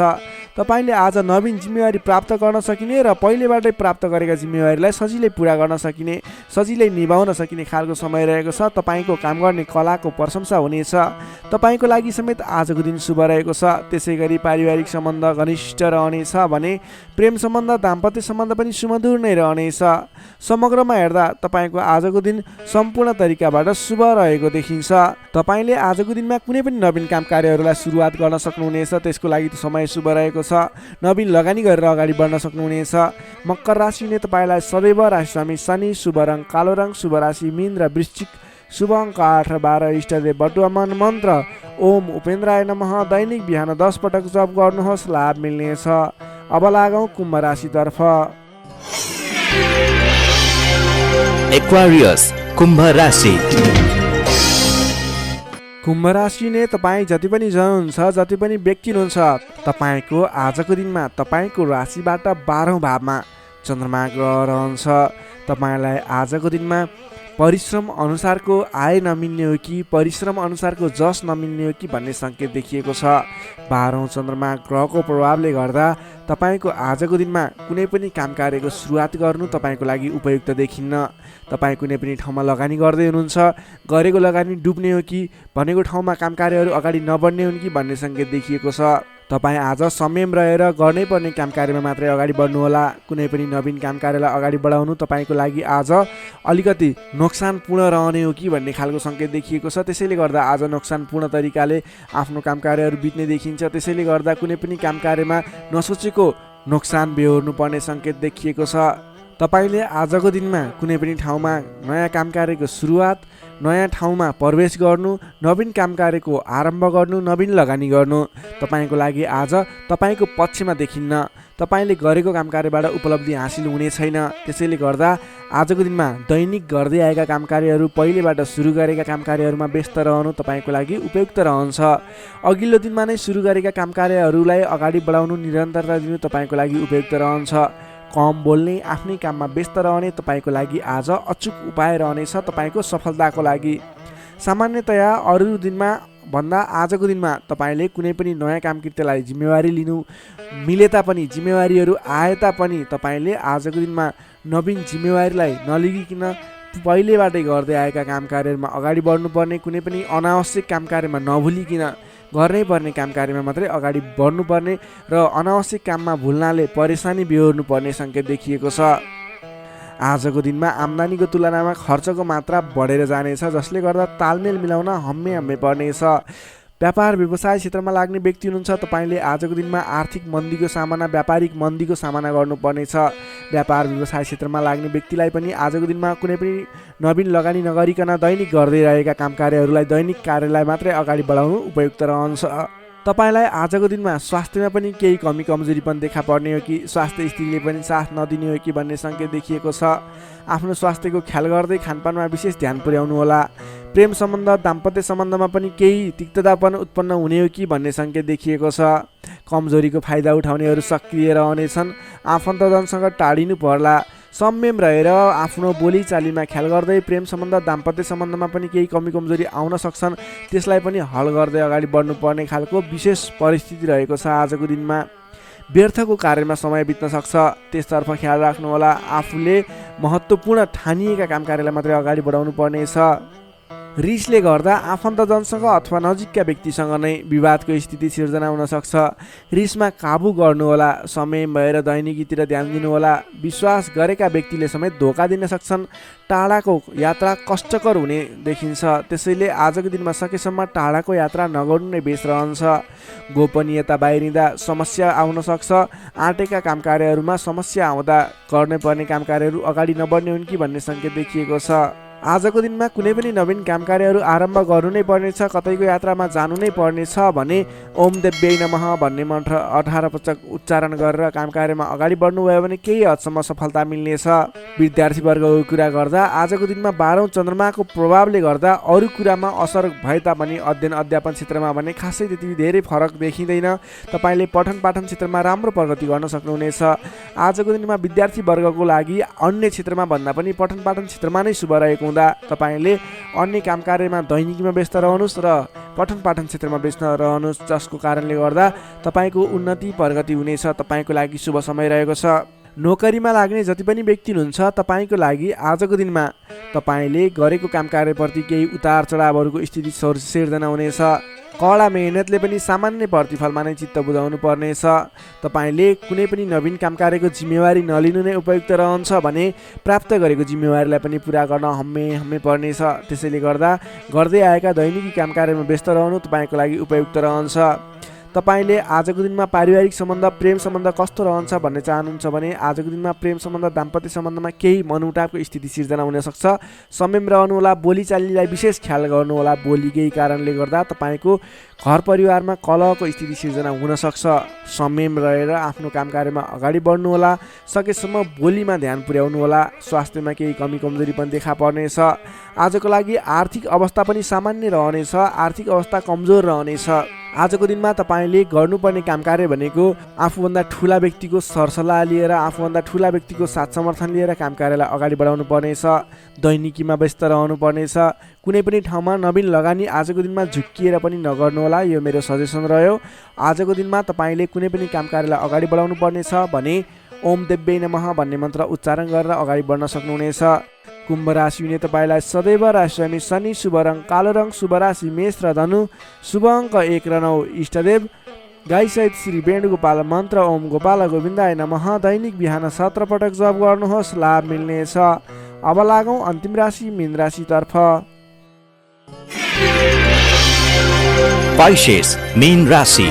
तपाईँले आज नवीन जिम्मेवारी प्राप्त गर्न सकिने र पहिलेबाटै प्राप्त गरेका जिम्मेवारीलाई सजिलै पुरा गर्न सकिने, सजिलै निभाउन सकिने खालको समय रहेको छ। तपाईँको काम गर्ने कलाको प्रशंसा हुनेछ। तपाईँको लागि समेत आजको दिन शुभ रहेको छ। त्यसै गरी पारिवारिक सम्बन्ध घनिष्ठ रहनेछ भने प्रेम सम्बन्ध, दाम्पत्य सम्बन्ध पनि सुमधुर नै रहनेछ। समग्रमा हेर्दा तपाईँको आजको दिन सम्पूर्ण तरिकाबाट शुभ रहेको देखिन्छ। तपाईँले आजको दिनमा कुनै पनि नवीन काम कार्यहरूलाई सुरुवात गर्न सक्नुहुनेछ, त्यसको लागि समय शुभ रहेको छ। नवीन लगानी गरेर अगाडि बढ्न सक्नुहुनेछ। मकर राशिले तपाईँलाई सदैव राशिस्वामी शनि, शुभ रङ कालो रङ, शुभ राशि मीन र वृश्चिक, शुभ अङ्क 8 र 12, इष्टदेव बटुवामन, मन्त्र ओम उपेन्द्राय नमः, दैनिक बिहान 10 पटक जप गर्नुहोस्, लाभ मिल्नेछ। अब लागौँ कुम्भ राशितर्फ। एक्वारियस कुम्भ राशि। कुम्भ राशिले तपाईँ जति पनि जन हुनुहुन्छ, जति पनि व्यक्ति हुनुहुन्छ, तपाईँको आजको दिनमा तपाईँको राशिबाट 12औं भावमा चन्द्रमा ग्रह रहन्छ। तपाईँलाई आजको दिनमा परिश्रम अनुसारको आय नमिल्ने हो कि परिश्रम अनुसारको जस नमिल्ने हो कि भन्ने सङ्केत देखिएको छ। 12औं चन्द्रमा ग्रहको प्रभावले गर्दा तपाईँको आजको दिनमा कुनै पनि काम कार्यको सुरुवात गर्नु तपाईँको लागि उपयुक्त देखिन्न। तपाईँ कुनै पनि ठाउँमा लगानी गर्दै हुनुहुन्छ, गरेको लगानी डुब्ने हो कि भनेको ठाउँमा काम कार्यहरू अगाडि नबढ्ने हुन् कि भन्ने सङ्केत देखिएको छ। तपाईँ आज संयम रहेर गर्नै पर्ने काम कार्यमा मात्रै अगाडि बढ्नुहोला। कुनै पनि नवीन काम कार्यलाई अगाडि बढाउनु तपाईँको लागि आज अलिकति नोक्सानपूर्ण रहने हो कि भन्ने खालको सङ्केत देखिएको छ। त्यसैले गर्दा आज नोक्सानपूर्ण तरिकाले आफ्नो काम कार्यहरू बित्ने देखिन्छ। त्यसैले गर्दा कुनै पनि काम कार्यमा नसोचेको नोक्सान बेहोर्नु पर्ने सङ्केत देखिएको छ। तपाईँले आजको दिनमा कुनै पनि ठाउँमा नयाँ काम कार्यको सुरुवात, नयाँ ठाउँमा प्रवेश गर्नु, नवीन काम कार्यको आरम्भ गर्नु, नवीन लगानी गर्नु तपाईँको लागि आज तपाईँको पक्षमा देखिन्न। तपाईँले गरेको काम कार्यबाट उपलब्धि हासिल हुने छैन। त्यसैले गर्दा आजको दिनमा दैनिक गर्दै आएका काम कार्यहरू, पहिलेबाट सुरु गरेका काम कार्यहरूमा व्यस्त रहनु तपाईँको लागि उपयुक्त रहन्छ। अघिल्लो दिनमा नै सुरु गरेका काम कार्यहरूलाई अगाडि बढाउनु, निरन्तरता दिनु तपाईँको लागि उपयुक्त रहन्छ। कम बोल्ने, आफ्नै काममा व्यस्त रहने तपाईँको लागि आज अचुक उपाय रहनेछ तपाईँको सफलताको लागि। सामान्यतया अरू दिनमा भन्दा आजको दिनमा तपाईँले कुनै पनि नयाँ काम कृत्यलाई जिम्मेवारी लिनु मिले तापनि, जिम्मेवारीहरू आए तापनि तपाईँले आजको दिनमा नवीन जिम्मेवारीलाई नलिगिकन पहिलेबाटै गर्दै आएका काम कार्यहरूमा अगाडि बढ्नुपर्ने, कुनै पनि अनावश्यक काम कार्यमा नभुलिकन गर्नै पर्ने काम कार्यमा मात्रै अगाडि बढ्नुपर्ने र अनावश्यक काममा भुल्नाले परेशानी बेहोर्नु पर्ने सङ्केत देखिएको छ। आजको दिनमा आम्दानीको तुलनामा खर्चको मात्रा बढेर जानेछ, जसले गर्दा तालमेल मिलाउन हम्मे पर्नेछ। व्यापार व्यवसाय क्षेत्रमा लाग्ने व्यक्ति हुनुहुन्छ, तपाईँले आजको दिनमा आर्थिक मन्दीको सामना, व्यापारिक मन्दीको सामना गर्नुपर्नेछ। व्यापार व्यवसाय क्षेत्रमा लाग्ने व्यक्तिलाई पनि आजको दिनमा कुनै पनि नवीन लगानी नगरिकन दैनिक गर्दै रहेका काम कार्यहरूलाई, दैनिक कार्यलाई मात्रै अगाडि बढाउनु उपयुक्त रहन्छ। तपाईँलाई आजको दिनमा स्वास्थ्यमा पनि केही कमी कमजोरी पनि देखा पर्ने हो कि स्वास्थ्य स्थितिले पनि साथ नदिने हो कि भन्ने सङ्केत देखिएको छ। आफ्नो स्वास्थ्यको ख्याल गर्दै खानपानमा विशेष ध्यान पुर्याउनु होला। प्रेम सम्बन्ध, दाम्पत्य सम्बन्धमा पनि केही तिक्ततापन उत्पन्न हुने हो कि भन्ने सङ्केत देखिएको छ। कमजोरीको फाइदा उठाउनेहरू सक्रिय रहनेछन्। आफन्तजनसँग टाढिनु पर्ला। संयम रहेर आफ्नो बोलीचालीमा ख्याल गर्दै प्रेम सम्बन्ध, दाम्पत्य सम्बन्धमा पनि केही कमी कमजोरी आउन सक्छन्, त्यसलाई पनि हल गर्दै अगाडि बढ्नुपर्ने खालको विशेष परिस्थिति रहेको छ। आजको दिनमा व्यर्थको कार्यमा समय बित्न सक्छ, त्यसतर्फ ख्याल राख्नुहोला। आफूले महत्त्वपूर्ण ठानिएका काम कार्यलाई मात्रै अगाडि बढाउनु पर्नेछ। रिसले गर्दा आफन्तजनसँग अथवा नजिकका व्यक्तिसँग नै विवादको स्थिति सिर्जना हुन सक्छ। रिसमा काबु गर्नुहोला। समय भएर दैनिकीतिर ध्यान दिनुहोला। विश्वास गरेका व्यक्तिले समेत धोका दिन सक्छन्। टाढाको यात्रा कष्टकर हुने देखिन्छ, त्यसैले आजको दिनमा सकेसम्म टाढाको यात्रा नगर्नु नै बेस रहन्छ। गोपनीयता बाहिरिँदा समस्या आउन सक्छ। आँटेका काम कार्यहरूमा समस्या आउँदा गर्नै पर्ने काम कार्यहरू अगाडि नबढ्ने हुन् कि भन्ने सङ्केत देखिएको छ। आजको दिनमा कुनै पनि नवीन काम कार्यहरू आरम्भ गर्नु नै पर्नेछ, कतैको यात्रामा जानु नै पर्नेछ भने ओम देव्यै नमः भन्ने मन्त्र 18 पटक उच्चारण गरेर काम कार्यमा अगाडि बढ्नुभयो भने केही हदसम्म सफलता मिल्नेछ। विद्यार्थीवर्गको कुरा गर्दा आजको दिनमा 12औं चन्द्रमाको प्रभावले गर्दा अरू कुरामा असर भए तापनि अध्ययन अध्यापन क्षेत्रमा भने खासै त्यति धेरै फरक देखिँदैन। तपाईँले पठन पाठन क्षेत्रमा राम्रो प्रगति गर्न सक्नुहुनेछ। आजको दिनमा विद्यार्थीवर्गको लागि अन्य क्षेत्रमा भन्दा पनि पठन पाठन क्षेत्रमा नै शुभ रहेको हुँदा तपाईँले अन्य काम कार्यमा दैनिकीमा व्यस्त रहनुहोस् र पठन पाठन क्षेत्रमा व्यस्त रहनुहोस्, जसको कारणले गर्दा तपाईँको उन्नति प्रगति हुनेछ। तपाईँको लागि शुभ समय रहेको छ। नोकरीमा लाग्ने जति पनि व्यक्ति हुनुहुन्छ, तपाईँको लागि आजको दिनमा तपाईँले गरेको काम कार्यप्रति केही उतार चढावहरूको स्थिति सिर्जना हुनेछ। कडा मेहनतले पनि सामान्य प्रतिफलमा नै चित्त बुझाउनु पर्नेछ। तपाईँले कुनै पनि नवीन काम कार्यको जिम्मेवारी नलिनु नै उपयुक्त रहन्छ भने प्राप्त गरेको जिम्मेवारीलाई पनि पुरा गर्न हम्मे पर्नेछ। त्यसैले गर्दा गर्दै आएका दैनिकी काम कार्यमा व्यस्त रहनु तपाईँको लागि उपयुक्त रहन्छ। तपाईँले आजको दिनमा पारिवारिक सम्बन्ध, प्रेम सम्बन्ध कस्तो रहन्छ भन्ने चाहनुहुन्छ भने आजको दिनमा प्रेम सम्बन्ध, दाम्पत्य सम्बन्धमा केही मनमुटावको स्थिति सिर्जना हुन सक्छ। संयम रहनुहोला। बोलीचालीलाई विशेष ख्याल गर्नुहोला। बोलीकै कारणले गर्दा तपाईँको घर परिवारमा कलहको स्थिति सिर्जना हुन सक्छ। संयम रहेर आफ्नो काम कार्यमा अगाडि बढ्नुहोला। सकेसम्म बोलीमा ध्यान पुर्याउनुहोला। स्वास्थ्यमा केही कमी कमजोरी पनि देखा पर्नेछ। आजको लागि आर्थिक अवस्था पनि सामान्य रहनेछ। आर्थिक अवस्था कमजोर रहनेछ। आजको दिनमा तपाईँले गर्नुपर्ने काम कार्य भनेको आफूभन्दा ठुला व्यक्तिको सरसल्लाह लिएर, आफूभन्दा ठुला व्यक्तिको साथ समर्थन लिएर काम कार्यलाई अगाडि बढाउनु पर्नेछ। दैनिकीमा व्यस्त रहनु पर्नेछ। कुनै पनि ठाउँमा नवीन लगानी आजको दिनमा झुक्किएर पनि नगर्नुहोला, यो मेरो सजेसन रह्यो। आजको दिनमा तपाईँले कुनै पनि काम कार्यलाई अगाडि बढाउनु पर्नेछ भने ओम देव्यै नमः भन्ने मन्त्र उच्चारण गरेर अगाडि बढ्न सक्नुहुनेछ। कुम्भ राशि हुने तपाईँलाई सदैव राशिस्वामी शनि, शुभ रङ कालो रङ, शुभ राशि मेष र धनु, शुभ अङ्क 1 र 9, इष्टदेव गाईसहित श्री वेणुगोपाल मन्त्र ओम गोपाल गोविन्दाय नमः दैनिक बिहान 17 पटक जप गर्नुहोस्, लाभ मिल्नेछ। अब लागौँ अन्तिम राशि मीन राशितर्फ। पाइसेस मीन राशि।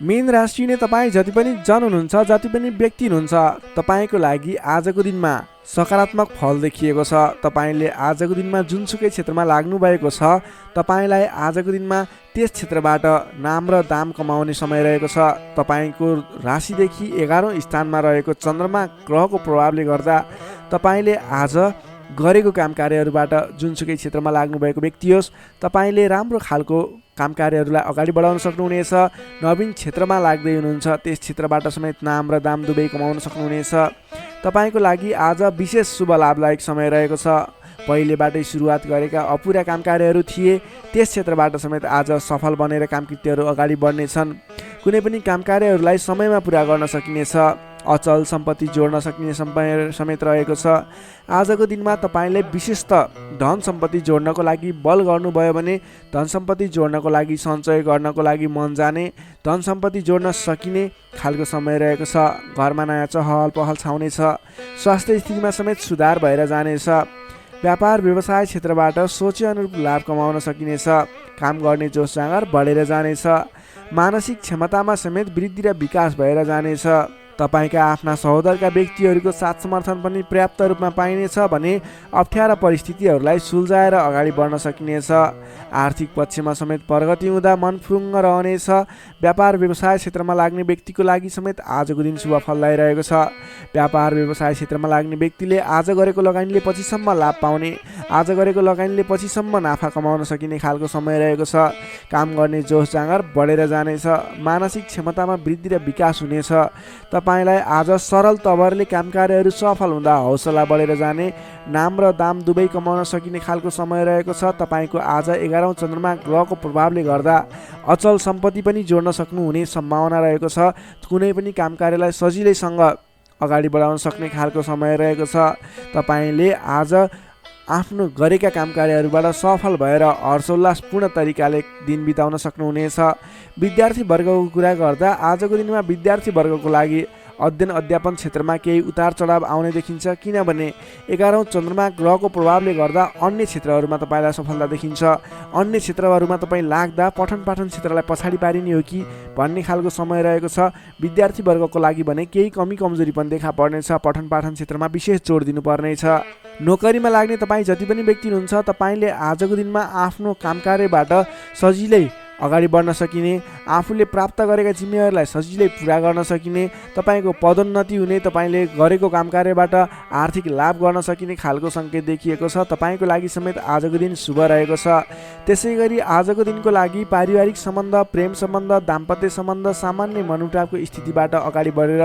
मीन राशि नै तपाईँ जति पनि जन हुनुहुन्छ, जति पनि व्यक्ति हुनुहुन्छ, तपाईँको लागि आजको दिनमा सकारात्मक फल देखिएको छ। तपाईँले आजको दिनमा जुनसुकै क्षेत्रमा लाग्नु भएको छ, तपाईँलाई आजको दिनमा त्यस क्षेत्रबाट नाम र दाम कमाउने समय रहेको छ। तपाईँको राशिदेखि 11औं स्थानमा रहेको चन्द्रमा ग्रहको प्रभावले गर्दा तपाईँले आज गरेको काम कार्यहरूबाट जुनसुकै क्षेत्रमा लाग्नुभएको व्यक्ति होस्, तपाईँले राम्रो खालको काम कार्यहरूलाई अगाडि बढाउन सक्नुहुनेछ। नवीन क्षेत्रमा लाग्दै हुनुहुन्छ, त्यस क्षेत्रबाट समेत नाम र दाम दुवै कमाउन सक्नुहुनेछ। तपाईँको लागि आज विशेष शुभ लाभदायक समय रहेको छ। पहिलेबाटै सुरुवात गरेका अपुरा काम कार्यहरू थिए, त्यस क्षेत्रबाट समेत आज सफल बनेर कामकृत्यहरू अगाडि बढ्नेछन्। कुनै पनि काम कार्यहरूलाई समयमा पुरा गर्न सकिनेछ। अचल सम्पत्ति जोड्न सकिने समय समेत रहेको छ। आजको दिनमा तपाईँले विशेषतः धन सम्पत्ति जोड्नको लागि बल गर्नुभयो भने धन सम्पत्ति जोड्नको लागि सञ्चय गर्नको लागि मन जाने, धन सम्पत्ति जोड्न सकिने खालको समय रहेको छ। घरमा नयाँ चहल पहल छाउनेछ। स्वास्थ्य स्थितिमा समेत सुधार भएर जानेछ। व्यापार व्यवसाय क्षेत्रबाट सोचे अनुरूप लाभ कमाउन सकिनेछ। काम गर्ने जोस जाँगर बढेर जानेछ। मानसिक क्षमतामा समेत वृद्धि र विकास भएर जानेछ। तपाईँका आफ्ना सहोदरका व्यक्तिहरूको साथ समर्थन पनि पर्याप्त रूपमा पाइनेछ भने अप्ठ्यारा परिस्थितिहरूलाई सुल्झाएर अगाडि बढ्न सकिनेछ। आर्थिक पक्षमा समेत प्रगति हुँदा मन फुरुङ्ग रहनेछ। व्यापार व्यवसाय क्षेत्रमा लाग्ने व्यक्तिको लागि समेत आजको दिन शुभ फलदायी रहेको छ। व्यापार व्यवसाय क्षेत्रमा लाग्ने व्यक्तिले आज गरेको लगानीले पछिसम्म लाभ पाउने, आज गरेको लगानीले पछिसम्म नाफा कमाउन सकिने खालको समय रहेको छ। काम गर्ने जोस जाँगर बढेर जानेछ। मानसिक क्षमतामा वृद्धि र विकास हुनेछ। तपाईँलाई आज सरल तवरले काम कार्यहरू सफल हुँदा हौसला बढेर जाने, नाम र दाम दुवै कमाउन सकिने खालको समय रहेको छ। तपाईँको आज 11औं चन्द्रमा ग्रहको प्रभावले गर्दा अचल सम्पत्ति पनि जोड्न सक्नुहुने सम्भावना रहेको छ। कुनै पनि काम कार्यलाई सजिलैसँग अगाडि बढाउन सक्ने खालको समय रहेको छ। तपाईँले आज आफ्नो गरेका काम कार्यहरूबाट सफल भएर हर्षोल्लासपूर्ण तरिकाले दिन बिताउन सक्नुहुनेछ। विद्यार्थी वर्गको कुरा गर्दा आजको दिनमा विद्यार्थी वर्गको लागि अध्ययन अध्यापन क्षेत्रमा केही उतार चढाव आउने देखिन्छ, किनभने 11औं चन्द्रमा ग्रहको प्रभावले गर्दा अन्य क्षेत्रहरूमा तपाईँलाई सफलता देखिन्छ। अन्य क्षेत्रहरूमा तपाईँ लाग्दा पठन पाठन क्षेत्रलाई पछाडि पारिने हो कि भन्ने खालको समय रहेको छ। विद्यार्थी वर्गको लागि भने केही कमी कमजोरी पनि देखा पर्नेछ। पठन पाठन क्षेत्रमा विशेष जोड दिनुपर्नेछ। नोकरीमा लाग्ने तपाईँ जति पनि व्यक्ति हुनुहुन्छ, तपाईँले आजको दिनमा आफ्नो काम कार्यबाट सजिलै अगाडि बढ्न सकिने, आफूले प्राप्त गरेका जिम्मेवारीलाई सजिलै पुरा गर्न सकिने, तपाईँको पदोन्नति हुने, तपाईँले गरेको काम कार्यबाट आर्थिक लाभ गर्न सकिने खालको सङ्केत देखिएको छ। तपाईँको लागि समेत आजको दिन शुभ रहेको छ। त्यसै गरी आजको दिनको लागि पारिवारिक सम्बन्ध, प्रेम सम्बन्ध, दाम्पत्य सम्बन्ध सामान्य मनमुटावको स्थितिबाट अगाडि बढेर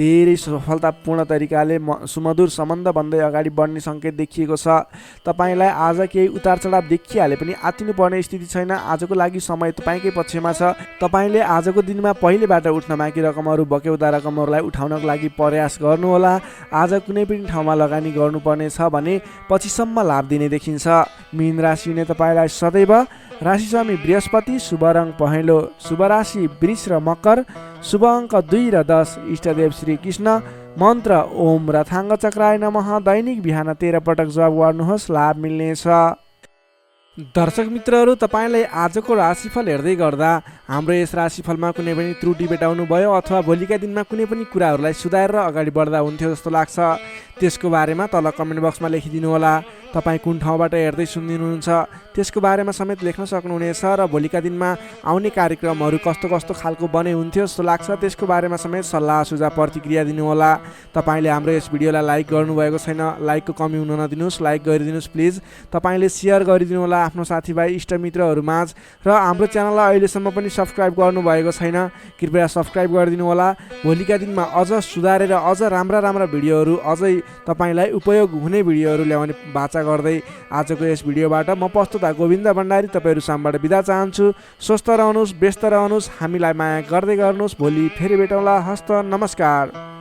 धेरै सफलतापूर्ण तरिकाले सुमधुर सम्बन्ध बन्दै अगाडि बढ्ने सङ्केत देखिएको छ। तपाईँलाई आज केही उतार चढाव देखिहाले पनि आत्तिनुपर्ने स्थिति छैन। आजको लागि समय तपाईँकै पक्षमा छ। तपाईँले आजको दिनमा पहिलेबाट उठ्न बाँकी रकमहरू, बक्यौता रकमहरूलाई उठाउनको लागि प्रयास गर्नुहोला। आज कुनै पनि ठाउँमा लगानी गर्नुपर्नेछ भने पछिसम्म लाभ दिने देखिन्छ। मीन राशिले तपाईँलाई सदैव राशिस्वामी बृहस्पति, शुभ रङ पहेँलो, शुभ राशि वृष र मकर, शुभ अङ्क 2 र 10, इष्टदेव श्री कृष्ण, मन्त्र ओम रथाङ्ग चक्राय नमः दैनिक बिहान 13 पटक जप गर्नुहोस्, लाभ मिल्नेछ। दर्शक मित्रहरू, तपाईँलाई आजको राशिफल हेर्दै गर्दा हाम्रो यस राशिफलमा कुनै पनि त्रुटि भेटाउनु भयो अथवा भोलिका दिनमा कुनै पनि कुराहरूलाई सुधारेर अगाडि बढ्दा हुन्थ्यो जस्तो लाग्छ, त्यसको बारेमा तल कमेन्ट बक्समा लेखिदिनु होला। तपाईँ कुन ठाउँबाट हेर्दै सुनिदिनुहुन्छ त्यसको बारेमा समेत लेख्न सक्नुहुनेछ र भोलिका दिनमा आउने कार्यक्रमहरू कस्तो कस्तो खालको बने हुन्थ्यो जस्तो लाग्छ त्यसको बारेमा समेत सल्लाह सुझाव प्रतिक्रिया दिनुहोला। तपाईँले हाम्रो यस भिडियोलाई लाइक गर्नुभएको छैन, लाइकको कमी हुन नदिनुहोस्, लाइक गरिदिनुहोस् प्लिज। तपाईँले सेयर गरिदिनु होला आफ्नो साथीभाइ इष्टमित्रहरूमाझ र हाम्रो च्यानललाई अहिलेसम्म पनि सब्सक्राइब गर्नुभएको छैन, कृपया सब्सक्राइब गरिदिनु होला। भोलिका दिनमा अझ सुधारेर अझ राम्रा भिडियोहरू, अझै तपाईँलाई उपयोग हुने भिडियोहरू ल्याउने बाचा गर्दै आजको यस भिडियोबाट म प्रस्तुता गोविन्द भण्डारी तपाईँहरू सामबाट बिदा चाहन्छु। स्वस्थ रहनुहोस्, व्यस्त रहनुहोस्, हामीलाई माया गर्दै गर्नुहोस्। भोलि फेरि भेटौँला। हस्त नमस्कार।